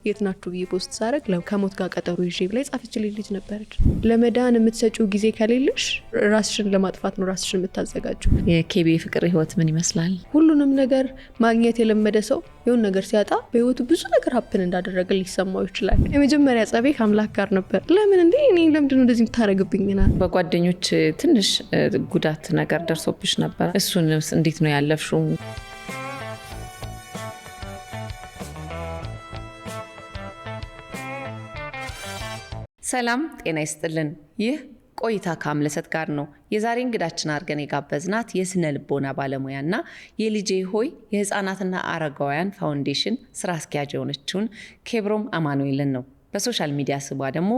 የትናችሁ ፖስት ሳረግ ከሞት ጋር ቀጠሮ ይዤ ብላይ ጻፈችልኝ ልጅ ነበረች። ለመዳን የምትሰጪው ጊዜ ከሌለሽ ራስሽን ለማጥፋት ነው ራስሽን የምታዘጋጁ። የኬቢ ፍቅር ህይወት ምን ይመስላል? ሁሉንም ነገር ማግኘት የለመደ ሰው የሆነ ነገር ሲያጣ በህይወቱ ብዙ ነገር ሀፕን እንዳደረገ ሊሰማው ይችላል። የመጀመሪያ ጸቤ ከአምላክ ጋር ነበር። ለምን እንዴ እኔ ለምንድነው እንደዚህ የምታረግብኝና? በጓደኞች ትንሽ ጉዳት ነገር ደርሶብሽ ነበር። እሱን እንዴት ነው ያለፍሽው? ሰላም ጤና ይስጥልን። ይህ ቆይታ ከአምለሰት ጋር ነው። የዛሬ እንግዳችን አድርገን የጋበዝናት የስነ ልቦና ባለሙያና የልጄ ሆይ የህፃናትና አረጋውያን ፋውንዴሽን ስራ አስኪያጅ የሆነችውን ኬብሮም አማኑኤልን ነው። በሶሻል ሚዲያ ስሟ ደግሞ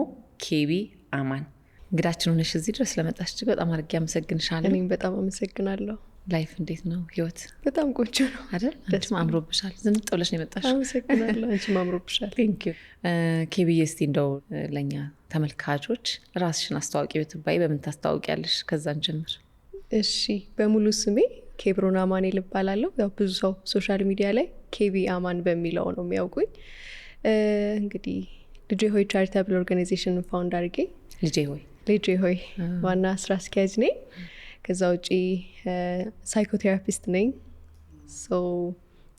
ኬቢ አማን። እንግዳችን ሆነሽ እዚህ ድረስ ለመጣሽ በጣም አድርጌ አመሰግንሻለሁ። እኔም በጣም አመሰግናለሁ። ላይፍ እንዴት ነው? ህይወት በጣም ቆንጆ ነው አይደል? አንቺም አምሮብሻል። ዝንጥ ብለሽ ነው የመጣሽው። አመሰግናለሁ። አንቺም አምሮብሻል። ቴንክ ዩ። ኬቢዬ እስቲ እንደው ለኛ ተመልካቾች ራስሽን አስተዋውቂ ብትባይ በምን ታስተዋውቂያለሽ? ከዛን ጀምር። እሺ፣ በሙሉ ስሜ ኬብሮን አማኑኤል እባላለሁ። ያው ብዙ ሰው ሶሻል ሚዲያ ላይ ኬቢ አማን በሚለው ነው የሚያውቁኝ። እንግዲህ ልጄ ሆይ ቻሪታብል ኦርጋናይዜሽን ፋውንድ አድርጌ ልጄ ሆይ ዋና ስራ አስኪያጅ ነኝ። ከዛ ውጪ ሳይኮቴራፒስት ነኝ።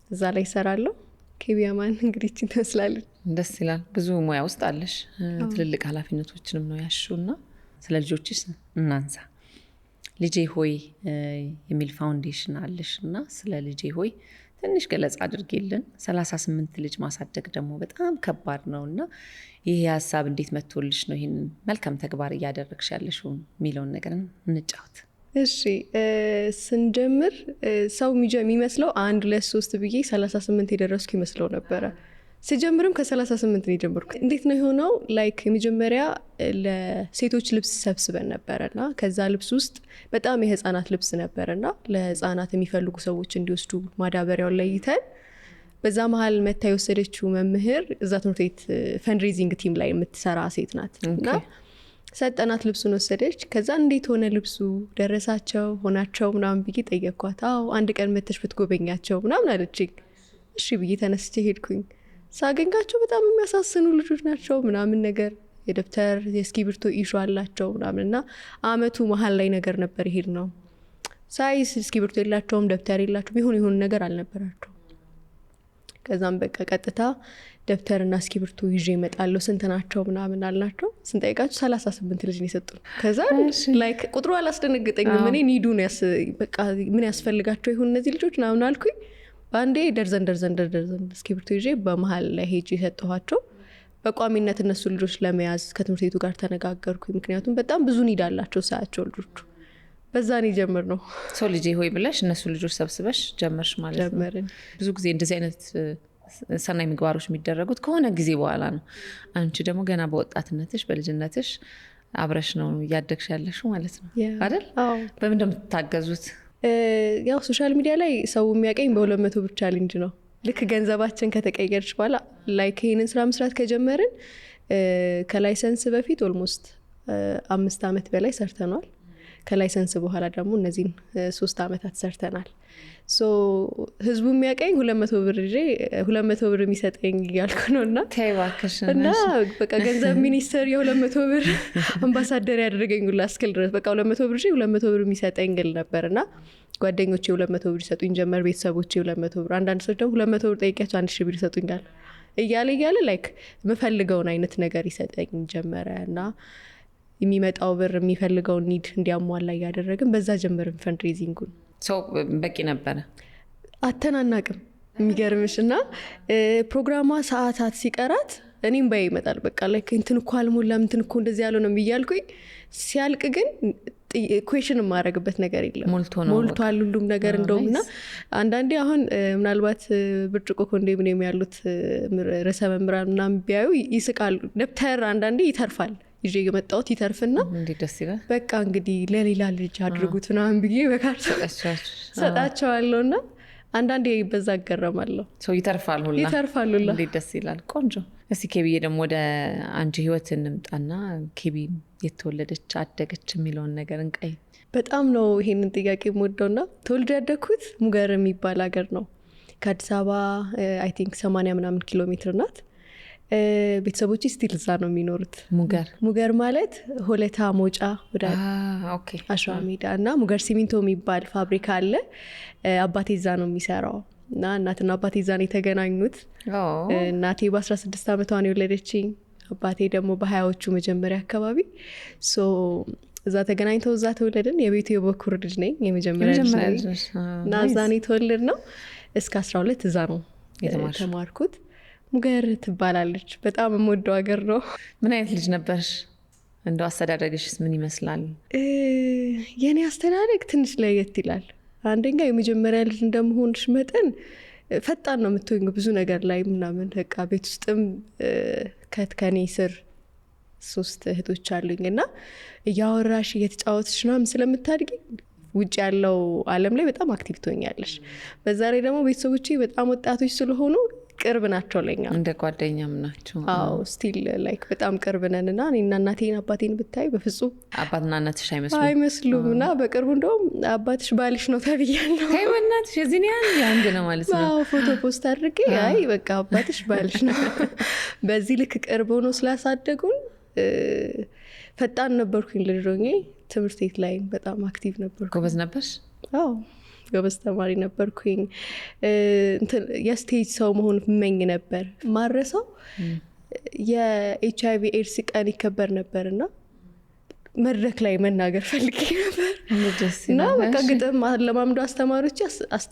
እዛ ላይ እሰራለሁ። ኬቢ አማን እንግዲህ ትመስላለች። ደስ ይላል። ብዙ ሙያ ውስጥ አለሽ። ትልልቅ ኃላፊነቶችንም ነው ያሽውና ስለ ልጆችሽ እናንሳ። ልጄ ሆይ የሚል ፋውንዴሽን አለሽ እና ስለ ልጄ ሆይ ትንሽ ገለጻ አድርጌልን። 38 ልጅ ማሳደግ ደግሞ በጣም ከባድ ነው እና ይሄ ሀሳብ እንዴት መጥቶልሽ ነው ይህን መልካም ተግባር እያደረግሽ ያለሽው የሚለውን ነገር እንጫወት። እሺ፣ ስንጀምር ሰው የሚመስለው 1 2 3 ብዬ 38 የደረስኩ ይመስለው ነበረ። ሲጀምርም ከ38 ነው የጀመርኩ። እንዴት ነው የሆነው? ላይክ የመጀመሪያ ለሴቶች ልብስ ሰብስበን ነበረና ከዛ ልብስ ውስጥ በጣም የህፃናት ልብስ ነበረና ለህፃናት የሚፈልጉ ሰዎች እንዲወስዱ ማዳበሪያውን ለይተን በዛ መሀል መታ የወሰደችው መምህር እዛ ትምህርት ቤት ፈንድሬዚንግ ቲም ላይ የምትሰራ ሴት ናት እና ሰጠናት። ልብሱን ወሰደች። ከዛ እንዴት ሆነ ልብሱ ደረሳቸው ሆናቸው ምናምን ብዬ ጠየኳት። አዎ አንድ ቀን መተሽ ብትጎበኛቸው ምናምን አለችኝ። እሺ ብዬ ተነስቼ ሄድኩኝ። ሳገኛቸው በጣም የሚያሳስኑ ልጆች ናቸው ምናምን ነገር፣ የደብተር የእስክሪብቶ ኢሹ አላቸው ምናምን እና አመቱ መሀል ላይ ነገር ነበር ይሄድ ነው ሳይስ እስክሪብቶ የላቸውም ደብተር የላቸውም ይሁን ነገር አልነበራቸው። ከዛም በቃ ቀጥታ ደብተርና እስክሪብቶ ይዤ እመጣለሁ ስንት ናቸው ምናምን አልናቸው። ስንጠይቃቸው 38 ልጅ ነው የሰጡን። ከዛ ላይክ ቁጥሩ አላስደነግጠኝም። እኔ ኒዱ ነው በቃ ምን ያስፈልጋቸው ይሁን እነዚህ ልጆች ምናምን አልኩኝ። በአንዴ ደርዘን እስክሪብቶ ይዤ በመሀል ላይ ሄጄ የሰጠኋቸው። በቋሚነት እነሱ ልጆች ለመያዝ ከትምህርት ቤቱ ጋር ተነጋገርኩኝ። ምክንያቱም በጣም ብዙ ኒድ አላቸው ሳያቸው ልጆቹ። በዛ ነው የጀመርነው። ሰው ልጄ ሆይ ብለሽ እነሱ ልጆች ሰብስበሽ ጀመርሽ ማለት ነው። ጀመርን። ብዙ ጊዜ እንደዚህ አይነት ሰናይ ምግባሮች የሚደረጉት ከሆነ ጊዜ በኋላ ነው። አንቺ ደግሞ ገና በወጣትነትሽ በልጅነትሽ አብረሽ ነው እያደግሽ ያለሽው ማለት ነው አይደል? በምን እንደምትታገዙት? ያው ሶሻል ሚዲያ ላይ ሰው የሚያቀኝ በ200 ብር ቻሌንጅ ነው። ልክ ገንዘባችን ከተቀየረች በኋላ ላይክ ይሄንን ስራ መስራት ከጀመርን ከላይሰንስ በፊት ኦልሞስት 5 ዓመት በላይ ሰርተናል። ከላይሰንስ በኋላ ደግሞ እነዚህን 3 ዓመታት ሰርተናል። ህዝቡ የሚያቀኝ 200 ብር ይዤ 200 ብር የሚሰጠኝ እያልኩ ነው እና በቃ ገንዘብ ሚኒስተር የ200 ብር አምባሳደር ያደረገኝ ሁላ እስክል ድረስ በቃ 200 ብር 200 ብር የሚሰጠኝ ግል ነበር እና ጓደኞቼ 200 ብር ይሰጡኝ ጀመር። ቤተሰቦቼ 200 ብር፣ አንዳንድ ሰዎች ደግሞ 200 ብር ጠይቂያቸው 1000 ብር ይሰጡኛል እያለ ላይክ የምፈልገውን አይነት ነገር ይሰጠኝ ጀመረ እና የሚመጣው ብር የሚፈልገውን ኒድ እንዲያሟላ እያደረግን በዛ ጀመርን ፈንድሬዚንጉን። ሰው በቂ ነበረ አተናናቅም የሚገርምሽ እና ፕሮግራሟ ሰዓታት ሲቀራት እኔም ባይ ይመጣል። በቃ ላይክ እንትን እኮ አልሞላም እንትን እኮ እንደዚህ ያለው ነው እያልኩኝ ሲያልቅ ግን ኩዌሽን የማረግበት ነገር የለም። ሞልቷል ሁሉም ነገር እንደውም እና አንዳንዴ አሁን ምናልባት ብርጭቆ ኮንዶሚኒየም ያሉት ርዕሰ መምህራን ምናምን ቢያዩ ይስቃሉ። ደብተር አንዳንዴ ይተርፋል ይዤ የመጣሁት ይተርፍና እንዴት ደስ ይላል። በቃ እንግዲህ ለሌላ ልጅ አድርጉት ምናምን ብዬ በካርታ ሰጣቸዋለሁ እና አንዳንዴ በዛ አገረማለሁ። ሰው ይተርፋል ሁላ እንዴት ደስ ይላል። ቆንጆ። እስቲ ኬቢዬ ደግሞ ወደ አንቺ ህይወት እንምጣና ኬቢ የተወለደች አደገች የሚለውን ነገር እንቀይ። በጣም ነው ይሄንን ጥያቄ የምወደውና ተወልጄ ያደግኩት ሙገር የሚባል ሀገር ነው። ከአዲስ አበባ አይ ቲንክ 80 ምናምን ኪሎ ሜትር ናት። ቤተሰቦቼ ስቲል እዛ ነው የሚኖሩት። ሙገር ማለት ሆለታ ሞጫ ወደ አሸዋ ሜዳ እና ሙገር ሲሚንቶ የሚባል ፋብሪካ አለ። አባቴ እዛ ነው የሚሰራው እና እናትና አባቴ እዛ ነው የተገናኙት። እናቴ በ16 ዓመቷ ነው የወለደችኝ። አባቴ ደግሞ በ20ዎቹ መጀመሪያ አካባቢ እዛ ተገናኝተው እዛ ተወለድን። የቤቱ የበኩር ልጅ ነኝ፣ የመጀመሪያ ልጅ ነኝ እና እዛ ነው የተወለድ ነው። እስከ 12 እዛ ነው የተማርኩት። ሙገር ትባላለች። በጣም የምወደው ሀገር ነው። ምን አይነት ልጅ ነበርሽ? እንደው አስተዳደግሽስ ምን ይመስላል? የኔ አስተዳደግ ትንሽ ለየት ይላል። አንደኛ የመጀመሪያ ልጅ እንደመሆንሽ መጠን ፈጣን ነው የምትሆኝ ብዙ ነገር ላይ ምናምን። በቃ ቤት ውስጥም ከኔ ስር 3 እህቶች አሉኝ እና እያወራሽ እየተጫወትሽ ምናምን ስለምታድጊ ውጭ ያለው ዓለም ላይ በጣም አክቲቭ ትሆኛለሽ። በዛ ላይ ደግሞ ቤተሰቦቼ በጣም ወጣቶች ስለሆኑ ቅርብ ናቸው ለኛ፣ እንደ ጓደኛም ናቸው። አዎ ስቲል ላይክ በጣም ቅርብ ነን እና እኔና እናቴን አባቴን ብታይ በፍጹም አባትና እናትሽ አይመስሉም እና በቅርቡ እንደውም አባትሽ ባልሽ ነው ተብያለሁ። አይ በእናትሽ የዚህን ያንድ ነው ማለት ነው። አዎ ፎቶ ፖስት አድርጌ አይ በቃ አባትሽ ባልሽ ነው። በዚህ ልክ ቅርብ ሆኖ ስላሳደጉን ፈጣን ነበርኩኝ ልጅ ሆኜ። ትምህርት ቤት ላይ በጣም አክቲቭ ነበርኩ። ጎበዝ ነበርሽ? አዎ ጎበዝ ተማሪ ነበርኩኝ። የስቴጅ ሰው መሆን መኝ ነበር። ማረሰው የኤችአይቪ ኤድስ ቀን ይከበር ነበር እና መድረክ ላይ መናገር ፈልጌ ነበር እና በቃ ግጥም ለማምዶ አስተማሪዎች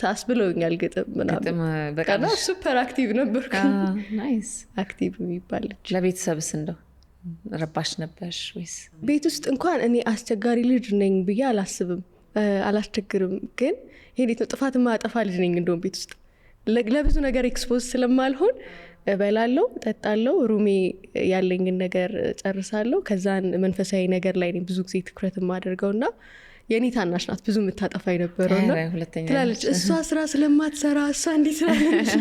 አስብለውኛል። ግጥም ምናምን ሱፐር አክቲቭ ነበርኩ። አክቲቭ የሚባል ልጅ። ለቤተሰብስ እንደው ረባሽ ነበርሽ ወይስ? ቤት ውስጥ እንኳን እኔ አስቸጋሪ ልጅ ነኝ ብዬ አላስብም፣ አላስቸግርም። ግን ይሄ ነው ጥፋት ማጠፋ ልጅ ነኝ። እንደውም ቤት ውስጥ ለብዙ ነገር ኤክስፖዝ ስለማልሆን እበላለሁ፣ ጠጣለሁ፣ ሩሜ ያለኝን ነገር ጨርሳለሁ። ከዛን መንፈሳዊ ነገር ላይ ብዙ ጊዜ ትኩረት የማደርገው እና የኔ ታናሽ ናት ብዙ የምታጠፋ የነበረው እና ትላለች እሷ ስራ ስለማትሰራ እሷ እንዲህ ስላለች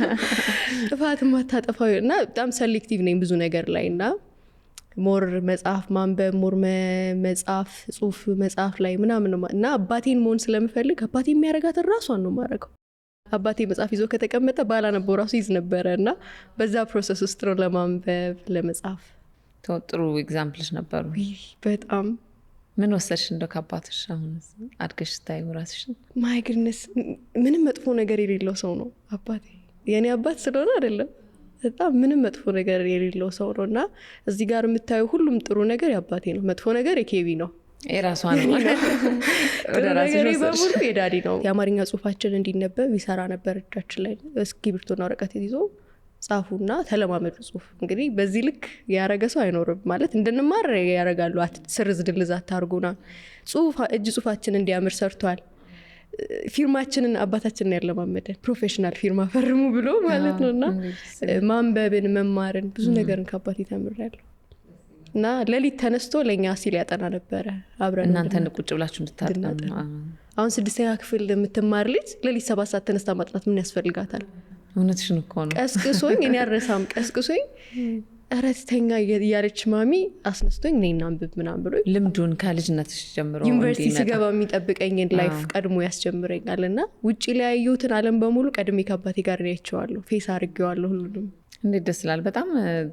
ጥፋት የማታጠፋው እና በጣም ሰሌክቲቭ ነኝ ብዙ ነገር ላይ እና ሞር መጽሐፍ ማንበብ ሞር መጽሐፍ ጽሁፍ መጽሐፍ ላይ ምናምን እና አባቴን መሆን ስለምፈልግ አባቴ የሚያረጋትን ራሷን ነው ማረገው። አባቴ መጽሐፍ ይዞ ከተቀመጠ ባላነበው ራሱ ይዝ ነበረ እና በዛ ፕሮሰስ ውስጥ ነው ለማንበብ ለመጽሐፍ። ጥሩ ኤግዛምፕልሽ ነበሩ በጣም። ምን ወሰድሽ እንደው ከአባትሽ? አሁን አድገሽ ስታይ ራስሽን ማይ ግድነስ ምንም መጥፎ ነገር የሌለው ሰው ነው አባቴ። የኔ አባት ስለሆነ አይደለም በጣም ምንም መጥፎ ነገር የሌለው ሰው ነው እና እዚህ ጋር የምታዩ ሁሉም ጥሩ ነገር የአባቴ ነው፣ መጥፎ ነገር የኬቢ ነው፣ የራሷ ነው። ነገር በሙሉ የዳዲ ነው። የአማርኛ ጽሁፋችን እንዲነበብ ይሰራ ነበር። እጃችን ላይ እስክሪብቶና ወረቀት ይዞ ጻፉና ተለማመዱ ጽሁፍ። እንግዲህ በዚህ ልክ ያረገ ሰው አይኖርም ማለት እንድንማር ያረጋሉ። ስርዝ ድልዝ አታርጉና እጅ ጽሁፋችን እንዲያምር ሰርቷል። ፊርማችንን አባታችንን ያለማመደን ፕሮፌሽናል ፊርማ ፈርሙ ብሎ ማለት ነው እና ማንበብን መማርን ብዙ ነገርን ከአባቴ ተምሬያለሁ እና ሌሊት ተነስቶ ለእኛ ሲል ያጠና ነበረ። አብረን እናንተን ቁጭ ብላችሁ እንድታጠኑ። አሁን 6ኛ ክፍል የምትማር ልጅ ሌሊት 7 ሰዓት ተነስታ ማጥናት ምን ያስፈልጋታል? እውነትሽን እኮ ነው። ቀስቅሶኝ እኔ አልረሳም። ቀስቅሶኝ እረተኛ እያለች ማሚ አስነስቶኝ እኔና አንብብ ምናምን ብሎ ልምዱን ከልጅነትሽ ጀምሮ ዩኒቨርሲቲ ስገባ የሚጠብቀኝን ላይፍ ቀድሞ ያስጀምረኛል እና ውጭ ላይ ያየሁትን ዓለም በሙሉ ቀድሜ ከአባቴ ጋር ያቸዋለሁ፣ ፌስ አድርጌዋለሁ ሁሉንም። እንዴት ደስ ይላል። በጣም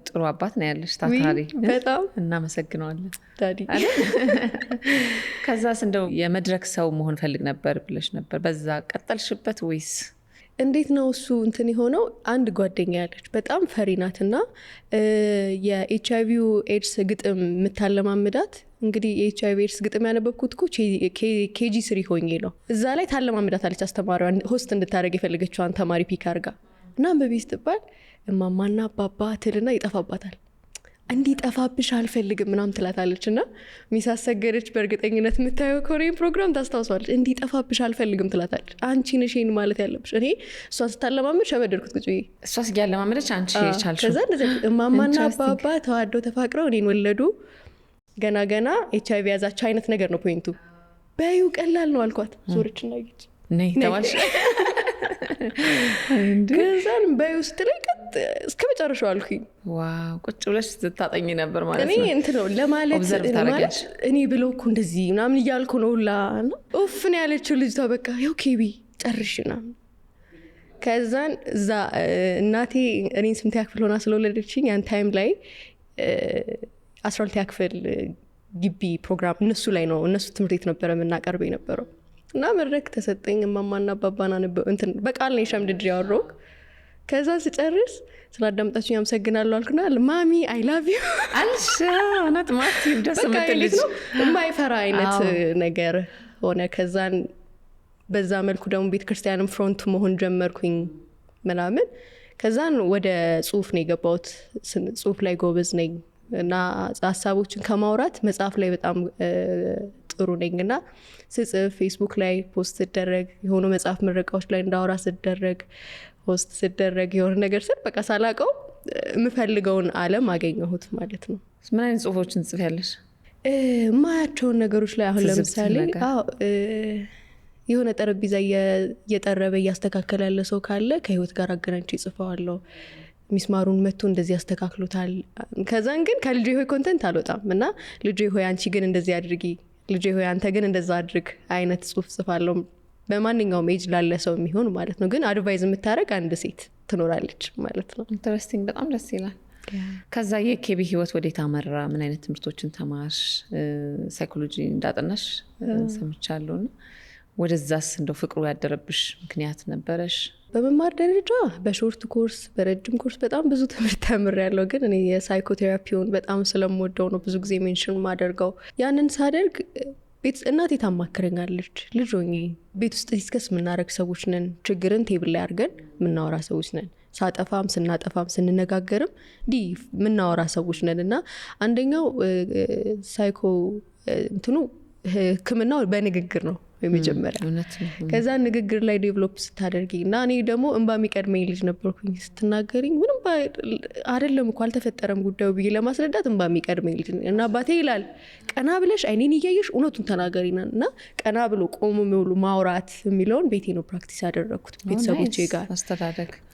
ጥሩ አባት ነው ያለሽ፣ ታታሪ። በጣም እናመሰግነዋለን ዳዲ። ከዛስ እንደው የመድረክ ሰው መሆን ፈልግ ነበር ብለሽ ነበር፣ በዛ ቀጠልሽበት ወይስ እንዴት ነው እሱ እንትን የሆነው? አንድ ጓደኛ ያለች በጣም ፈሪ ናትና የኤችአይቪ ኤድስ ግጥም የምታለማምዳት። እንግዲህ የኤችአይቪ ኤድስ ግጥም ያነበብኩት እኮ ኬጂ 3 ሆኜ ነው። እዛ ላይ ታለማምዳት አለች አስተማሪዋን፣ ሆስት እንድታደረግ የፈለገችዋን ተማሪ ፒክ አርጋ እና አንበቢ ስትባል እማማና አባባ ትልና ይጠፋባታል። እንዲጠፋብሽ አልፈልግም ምናም ትላታለች እና ሚሳሰገደች በእርግጠኝነት የምታየው ኮሪያን ፕሮግራም ታስታውሷለች። እንዲጠፋብሽ አልፈልግም ትላታለች። አንቺ ነሽን ማለት ያለብሽ። እኔ እሷን ስታለማመድ ሸበደርኩት ቁጭ ብዬ። እሷ ያለማመደች አንቺ ቻልሽው። ከዛ እንደዚህ እማማና አባባ ተዋደው ተፋቅረው እኔን ወለዱ። ገና ኤችአይቪ ያዛቸው አይነት ነገር ነው ፖይንቱ። በዩ ቀላል ነው አልኳት። ዞርች እና ይች ነይ ተባልሽ። ከዛን በዩ ስትለኝ እስከ መጨረሻው አልኩኝ። ዋው ቁጭ ብለሽ ስታጠኝ ነበር ማለት ነው። እኔ እንትን ነው ለማለት እኔ ብለው እኮ እንደዚህ ምናምን እያልኩ ነው ሁላ ኡፍ ነው ያለችው ልጅቷ። በቃ ያው ኬቢ ጨርሽና ከዛን እዛ እናቴ እኔን ስምንተኛ ክፍል ሆና ስለወለደችኝ ያን ታይም ላይ 12ኛ ክፍል ግቢ ፕሮግራም እነሱ ላይ ነው እነሱ ትምህርት ቤት ነበረ የምናቀርብ የነበረው እና መድረክ ተሰጠኝ። እማማና አባባና እንትን በቃል ነው ሸምድጄ ያወራሁ። ከዛን ስጨርስ ስላዳመጣችሁኝ አመሰግናለሁ አልኩና ማሚ አይ ላቭ ዩ አልሽ እውነት ማለት ደስ የምትልጅ የማይፈራ አይነት ነገር ሆነ። ከዛን በዛ መልኩ ደግሞ ቤተክርስቲያንም ፍሮንት መሆን ጀመርኩኝ ምናምን። ከዛን ወደ ጽሁፍ ነው የገባሁት። ጽሁፍ ላይ ጎበዝ ነኝ እና ሀሳቦችን ከማውራት መጽሐፍ ላይ በጣም ጥሩ ነኝ እና ስጽፍ ፌስቡክ ላይ ፖስት ስደረግ የሆኑ መጽሐፍ ምረቃዎች ላይ እንዳወራ ስደረግ ፖስት ስደረግ የሆነ ነገር ስል በቃ ሳላቀው የምፈልገውን ዓለም አገኘሁት ማለት ነው። ምን አይነት ጽሁፎችን ትጽፊያለሽ? ማያቸውን ነገሮች ላይ አሁን ለምሳሌ የሆነ ጠረጴዛ እየጠረበ እያስተካከለ ያለ ሰው ካለ ከህይወት ጋር አገናኝቼ ጽፈዋለሁ። ሚስማሩን መጥቶ እንደዚህ ያስተካክሉታል። ከዛን ግን ከልጄ ሆይ ኮንተንት አልወጣም እና ልጄ ሆይ አንቺ ግን እንደዚህ አድርጊ፣ ልጄ ሆይ አንተ ግን እንደዛ አድርግ አይነት ጽሁፍ ጽፋለሁ። በማንኛውም ኤጅ ላለ ሰው የሚሆን ማለት ነው። ግን አድቫይዝ የምታደርግ አንድ ሴት ትኖራለች ማለት ነው። ኢንተረስቲንግ፣ በጣም ደስ ይላል። ከዛ የኬቢ ህይወት ወዴት አመራ? ምን አይነት ትምህርቶችን ተማርሽ? ሳይኮሎጂ እንዳጠናሽ ሰምቻለሁ። ወደዛስ እንደው ፍቅሩ ያደረብሽ ምክንያት ነበረሽ? በመማር ደረጃ በሾርት ኮርስ በረጅም ኮርስ በጣም ብዙ ትምህርት ተምሬያለሁ። ግን እኔ የሳይኮቴራፒውን በጣም ስለምወደው ነው ብዙ ጊዜ ሜንሽን ማደርገው። ያንን ሳደርግ እናቴ ታማክረኛለች። ልጅ ሆኜ ቤት ውስጥ ዲስከስ የምናደርግ ሰዎች ነን። ችግርን ቴብል ላይ አድርገን የምናወራ ሰዎች ነን። ሳጠፋም ስናጠፋም ስንነጋገርም እንዲህ የምናወራ ሰዎች ነን እና አንደኛው ሳይኮ እንትኑ ህክምናው በንግግር ነው የመጀመሪያ። ከዛ ንግግር ላይ ዴቨሎፕ ስታደርጊ እና እኔ ደግሞ እንባ የሚቀድመኝ ልጅ ነበርኩኝ። ስትናገሪኝ ምንም አይደለም እኮ አልተፈጠረም ጉዳዩ ብዬ ለማስረዳት እንባ የሚቀድመኝ ልጅ እና አባቴ ይላል ቀና ብለሽ አይኔን እያየሽ እውነቱን ተናገሪ እና ቀና ብሎ ቆሞ ሙሉ ማውራት የሚለውን ቤቴ ነው ፕራክቲስ ያደረግኩት ቤተሰቦቼ ጋር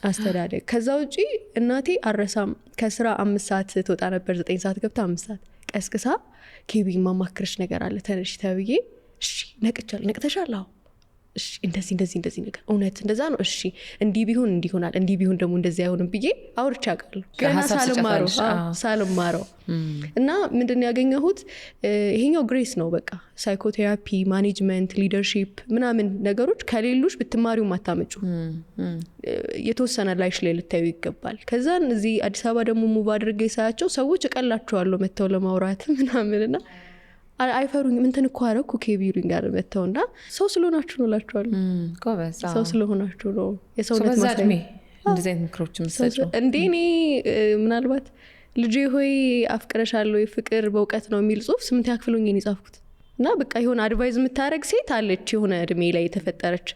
አስተዳደግ። ከዛ ውጪ እናቴ አረሳም ከስራ 5 ሰዓት ትወጣ ነበር። 9 ሰዓት ገብታ 5 ሰዓት ቀስቅሳ ኬቢ ማማክረሽ ነገር አለ ተነሽ ተብዬ እሺ ነቅቻለሁ። ነቅተሻል? አዎ። እሺ እንደዚህ ነገር እውነት እንደዛ ነው። እሺ እንዲህ ቢሆን እንዲሆናል፣ እንዲህ ቢሆን ደግሞ እንደዚህ አይሆንም ብዬ አውርቼ አውቃለሁ ገና ሳልማረው እና ምንድን ያገኘሁት ይሄኛው ግሬስ ነው። በቃ ሳይኮቴራፒ፣ ማኔጅመንት፣ ሊደርሺፕ ምናምን ነገሮች ከሌሎች ብትማሪው ማታመጩ የተወሰነ ላይሽ ላይ ልታዩ ይገባል። ከዛን እዚህ አዲስ አበባ ደግሞ ሙቭ አድርጌ ሳያቸው ሰዎች እቀላቸዋለሁ መጥተው ለማውራት ምናምንና አይፈሩኝ። ምንትን እኮ አረኩ ኬቢሩኝ ጋር መጥተውና ሰው ስለሆናችሁ ነው እላቸዋለሁ። ሰው ስለሆናችሁ ነው የሰውነት ማሳይ እንደዚህ አይነት ምክሮች የምትሰጪው እንዴ? እኔ ምናልባት ልጄ ሆይ አፍቅረሻለሁ ፍቅር በእውቀት ነው የሚል ጽሁፍ 8ኛ ክፍል ሆኜ ነው የጻፍኩት እና በቃ የሆነ አድቫይዝ የምታደርግ ሴት አለች የሆነ እድሜ ላይ የተፈጠረች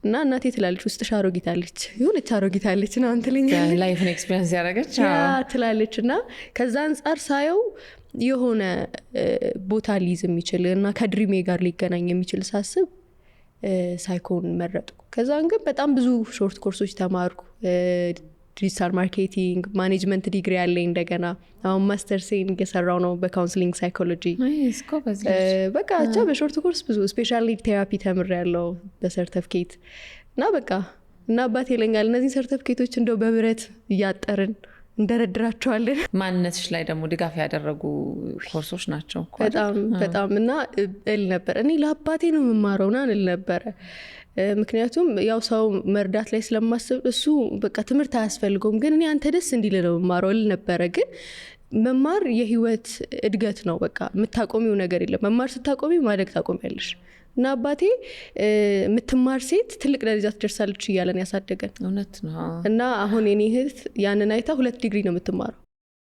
እና እናቴ ትላለች ውስጥሽ አሮጊታለች የሆነች አሮጊታለች ነው አንትልኛለች ላይፍን ኤክስፒሪየንስ ያደረገች ትላለች። እና ከዛ አንጻር ሳየው የሆነ ቦታ ሊይዝ የሚችል እና ከድሪሜ ጋር ሊገናኝ የሚችል ሳስብ ሳይኮን መረጥኩ። ከዛን ግን በጣም ብዙ ሾርት ኮርሶች ተማርኩ። ዲጂታል ማርኬቲንግ፣ ማኔጅመንት ዲግሪ ያለኝ እንደገና አሁን ማስተርሴን እየሰራው ነው በካውንስሊንግ ሳይኮሎጂ። በቃ ብቻ በሾርት ኮርስ ብዙ ስፔሻል ኒድ ቴራፒ ተምሬያለሁ በሰርተፍኬት እና በቃ እና አባቴ ይለኛል እነዚህ ሰርተፍኬቶች እንደው በብረት እያጠርን እንደረድራቸዋለን። ማንነትሽ ላይ ደግሞ ድጋፍ ያደረጉ ኮርሶች ናቸው በጣም እና እል ነበር እኔ ለአባቴ ነው የምማረው ና እል ነበረ። ምክንያቱም ያው ሰው መርዳት ላይ ስለማስብ እሱ በቃ ትምህርት አያስፈልገውም ግን እኔ አንተ ደስ እንዲል ነው የምማረው እል ነበረ። ግን መማር የህይወት እድገት ነው። በቃ የምታቆሚው ነገር የለም። መማር ስታቆሚ ማደግ ታቆሚያለሽ። እና አባቴ የምትማር ሴት ትልቅ ደረጃ ትደርሳለች እያለን ያሳደገን እውነት ነው። እና አሁን የኔ እህት ያንን አይታ 2 ዲግሪ ነው የምትማረው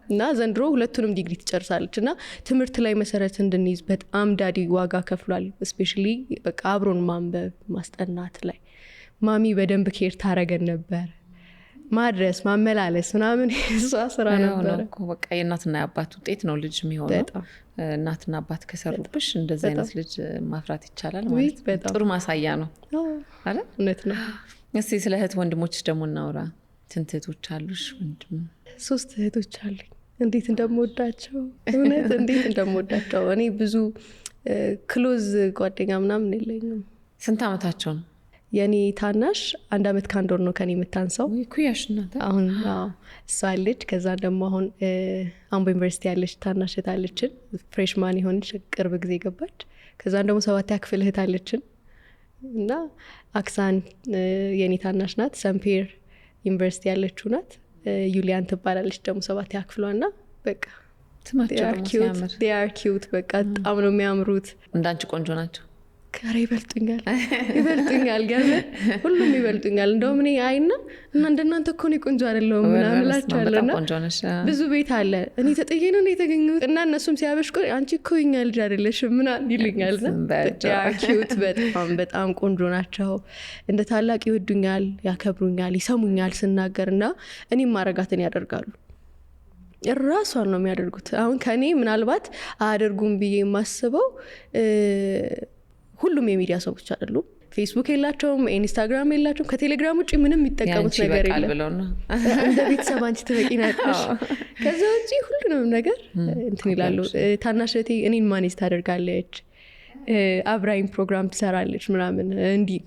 እና ዘንድሮ 2ቱንም ዲግሪ ትጨርሳለች። እና ትምህርት ላይ መሰረት እንድንይዝ በጣም ዳዲ ዋጋ ከፍሏል። ስፔሻሊ በቃ አብሮን ማንበብ ማስጠናት ላይ ማሚ በደንብ ኬር ታረገን ነበር። ማድረስ ማመላለስ ምናምን እሷ ስራ ነበር። በቃ የእናትና የአባት ውጤት ነው ልጅ የሚሆነው። እናትና አባት ከሰሩብሽ እንደዚህ አይነት ልጅ ማፍራት ይቻላል ማለት ጥሩ ማሳያ ነው አይደል? እውነት ነው። እስቲ ስለ እህት ወንድሞች ደግሞ እናውራ። ስንት እህቶች አሉሽ? ወንድም? 3 እህቶች አሉኝ። እንዴት እንደምወዳቸው እውነት እንዴት እንደምወዳቸው። እኔ ብዙ ክሎዝ ጓደኛ ምናምን የለኝም። ስንት አመታቸው ነው? የኔ ታናሽ 1 ዓመት ከ1 ወር ነው ከኔ የምታንሰው ኩያሽ ናት አሁን እሷ አለች። ከዛ ደግሞ አሁን አምቦ ዩኒቨርሲቲ ያለች ታናሽ እህት አለችን ፍሬሽማን የሆነች ቅርብ ጊዜ ገባች። ከዛ ደግሞ 7ኛ ክፍል እህት አለችን እና አክሳን የኔ ታናሽ ናት። ሰምፔር ዩኒቨርሲቲ ያለችው ናት። ዩሊያን ትባላለች ደግሞ 7ኛ ክፍሏና በቃ they are cute በቃ በጣም ነው የሚያምሩት። እንዳንቺ ቆንጆ ናቸው? ከረ ይበልጡኛል ገና ሁሉም ይበልጡኛል። እንደውም እኔ አይና እና እንደናንተ እኮ ነው ቆንጆ አይደለም ምናምን እላቸዋለሁና ብዙ ቤት አለ እኔ ተጠየነ ነው የተገኘሁት እና እነሱም ሲያበሽቁ አንቺ እኮ የኛ ልጅ አይደለሽም ምናምን ይሉኛልና ኪዩት በጣም ቆንጆ ናቸው። እንደ ታላቅ ይወዱኛል፣ ያከብሩኛል፣ ይሰሙኛል ስናገርና እኔም ማረጋትን ያደርጋሉ። ራሷን ነው የሚያደርጉት። አሁን ከኔ ምናልባት አያደርጉም ብዬ የማስበው ሁሉም የሚዲያ ሰዎች አይደሉም። ፌስቡክ የላቸውም፣ ኢንስታግራም የላቸውም። ከቴሌግራም ውጭ ምንም የሚጠቀሙት ነገር የለም። እንደ ቤተሰብ አንቺ ትበቂናለሽ። ከዛ ውጭ ሁሉንም ነገር እንትን ይላሉ። ታናሽ እህቴ እኔን ማኔጅ ታደርጋለች፣ አብራኝ ፕሮግራም ትሰራለች ምናምን። እንዲህ